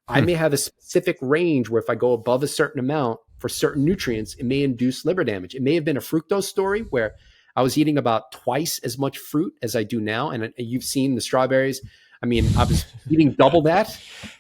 I may have a specific range where if I go above a certain amount for certain nutrients, it may induce liver damage. It may have been a fructose story where I was eating about twice as much fruit as I do now. And you've seen the strawberries. I mean, I was eating double that.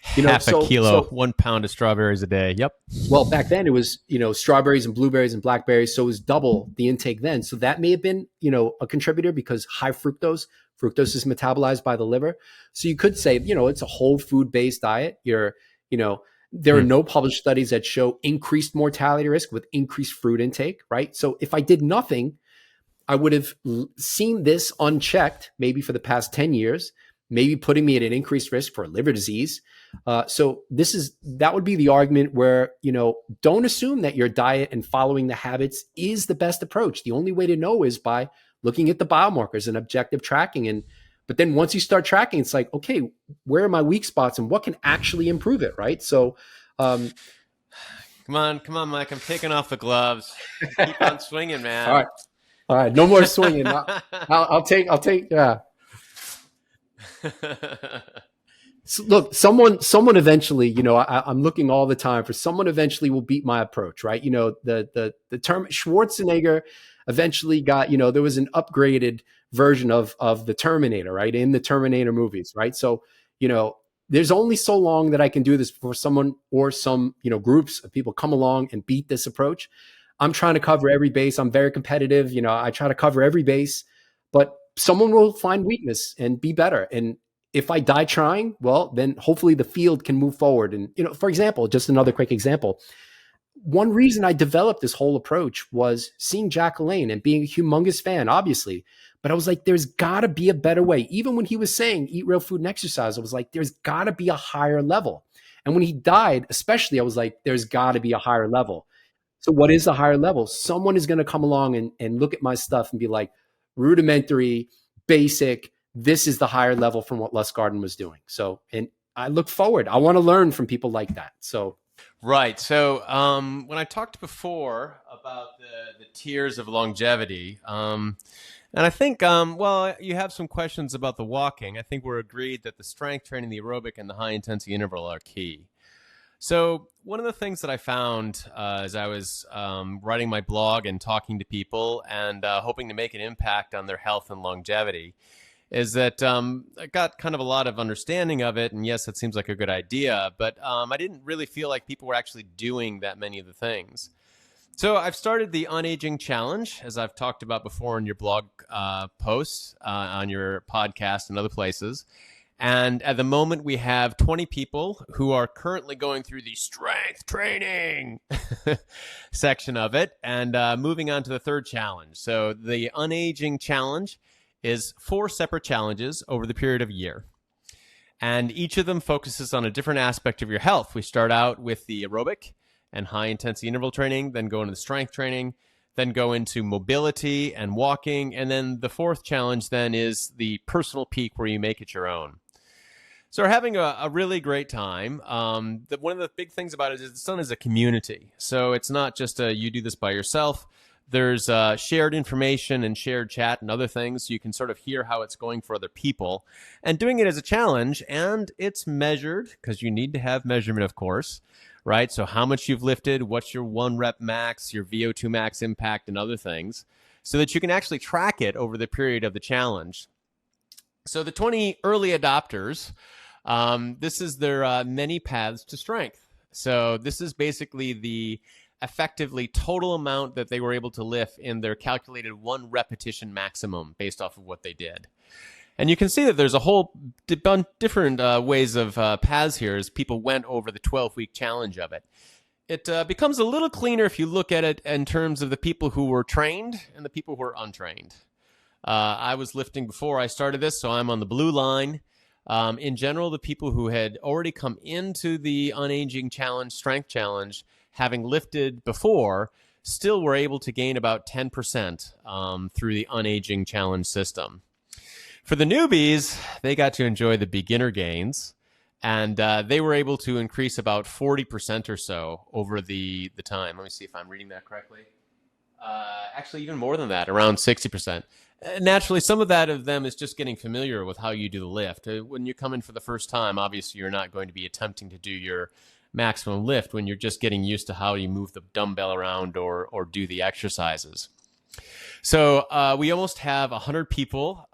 Half a kilo, 1 pound of strawberries a day. Yep. Well, back then it was, strawberries and blueberries and blackberries. So it was double the intake then. So that may have been, a contributor because high fructose is metabolized by the liver. So you could say, it's a whole food based diet. There are no published studies that show increased mortality risk with increased fruit intake, right? So if I did nothing, I would have seen this unchecked maybe for the past 10 years, maybe putting me at an increased risk for liver disease. So that would be the argument where, don't assume that your diet and following the habits is the best approach. The only way to know is by looking at the biomarkers and objective tracking. But then once you start tracking, it's like, okay, where are my weak spots and what can actually improve it, right? So, come on, Mike. I'm taking off the gloves. Keep on swinging, man. All right. No more swinging. I'll take. Yeah. So look, someone eventually, I'm looking all the time for someone eventually will beat my approach, right? The term Schwarzenegger eventually got, there was an upgraded version of the Terminator, right? In the Terminator movies, right? So, there's only so long that I can do this before someone or some, groups of people come along and beat this approach. I'm trying to cover every base. I'm very competitive. I try to cover every base, but someone will find weakness and be better. And if I die trying, well, then hopefully the field can move forward. And, for example, just another quick example. One reason I developed this whole approach was seeing Jack LaLanne and being a humongous fan, obviously. But I was like, there's got to be a better way. Even when he was saying eat real food and exercise, I was like, there's got to be a higher level. And when he died, especially, I was like, there's got to be a higher level. So what is the higher level? Someone is going to come along and look at my stuff and be like, rudimentary, basic, this is the higher level from what Les Garden was doing. So, and I look forward. I want to learn from people like that. So, right. So, when I talked before about the tiers of longevity, and I think, you have some questions about the walking. I think we're agreed that the strength training, the aerobic, and the high intensity interval are key. So one of the things that I found as I was writing my blog and talking to people and hoping to make an impact on their health and longevity is that I got kind of a lot of understanding of it. And yes, it seems like a good idea, but I didn't really feel like people were actually doing that many of the things. So I've started the Unaging Challenge, as I've talked about before in your blog posts, on your podcast and other places. And at the moment, we have 20 people who are currently going through the strength training section of it and moving on to the third challenge. So the Unaging Challenge is 4 separate challenges over the period of a year. And each of them focuses on a different aspect of your health. We start out with the aerobic and high-intensity interval training, then go into the strength training, then go into mobility and walking. And then the fourth challenge then is the personal peak where you make it your own. So we're having a really great time. One of the big things about it is it's done as a community. So it's not just you do this by yourself. There's shared information and shared chat and other things. So you can sort of hear how it's going for other people. And doing it as a challenge, and it's measured, because you need to have measurement, of course, right? So how much you've lifted, what's your 1 rep max, your VO2 max impact, and other things, so that you can actually track it over the period of the challenge. So the 20 early adopters, this is their many paths to strength. So this is basically the effectively total amount that they were able to lift in their calculated 1 repetition maximum based off of what they did. And you can see that there's a whole different ways of paths here as people went over the 12-week challenge of it. It becomes a little cleaner if you look at it in terms of the people who were trained and the people who were untrained. I was lifting before I started this, so I'm on the blue line. In general, the people who had already come into the Unaging Challenge, Strength Challenge, having lifted before, still were able to gain about 10% through the Unaging Challenge system. For the newbies, they got to enjoy the beginner gains, and they were able to increase about 40% or so over the time. Let me see if I'm reading that correctly. Actually, even more than that, around 60%. Naturally, some of that of them is just getting familiar with how you do the lift. When you come in for the first time, obviously you're not going to be attempting to do your maximum lift when you're just getting used to how you move the dumbbell around or do the exercises. So we almost have 100 people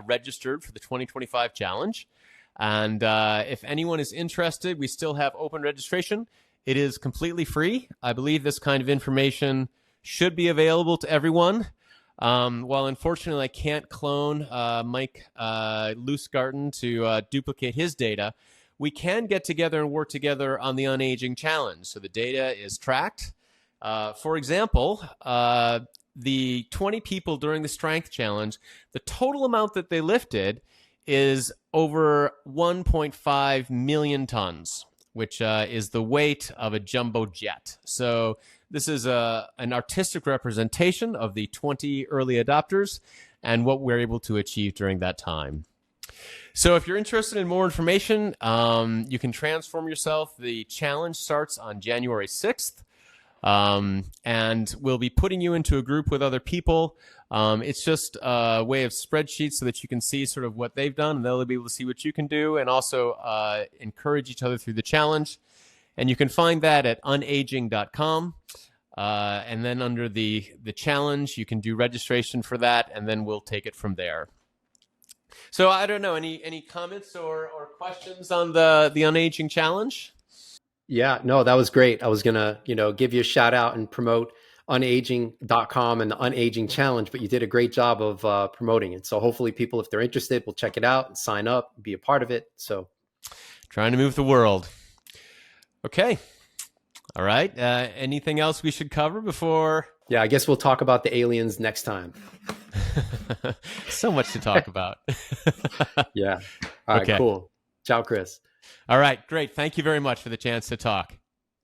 registered for the 2025 challenge. And if anyone is interested, we still have open registration. It is completely free. I believe this kind of information should be available to everyone. While unfortunately I can't clone Mike Loosegarten to duplicate his data, we can get together and work together on the Unaging Challenge. So the data is tracked. For example, the 20 people during the strength challenge, the total amount that they lifted is over 1.5 million tons, which is the weight of a jumbo jet. So this is an artistic representation of the 20 early adopters and what we're able to achieve during that time. So if you're interested in more information, you can transform yourself. The challenge starts on January 6th. And we'll be putting you into a group with other people. It's just a way of spreadsheets so that you can see sort of what they've done, and they'll be able to see what you can do, and also encourage each other through the challenge. And you can find that at unaging.com. And then under the challenge, you can do registration for that, and then we'll take it from there. So I don't know, any comments or questions on the Unaging challenge? Yeah, no, that was great. I was going to, give you a shout out and promote unaging.com and the Unaging Challenge, but you did a great job of promoting it. So hopefully people, if they're interested, will check it out and sign up, be a part of it. So trying to move the world. Okay. All right. Anything else we should cover before? Yeah, I guess we'll talk about the aliens next time. So much to talk about. Yeah. All right, okay. Cool. Ciao, Chris. All right, great. Thank you very much for the chance to talk.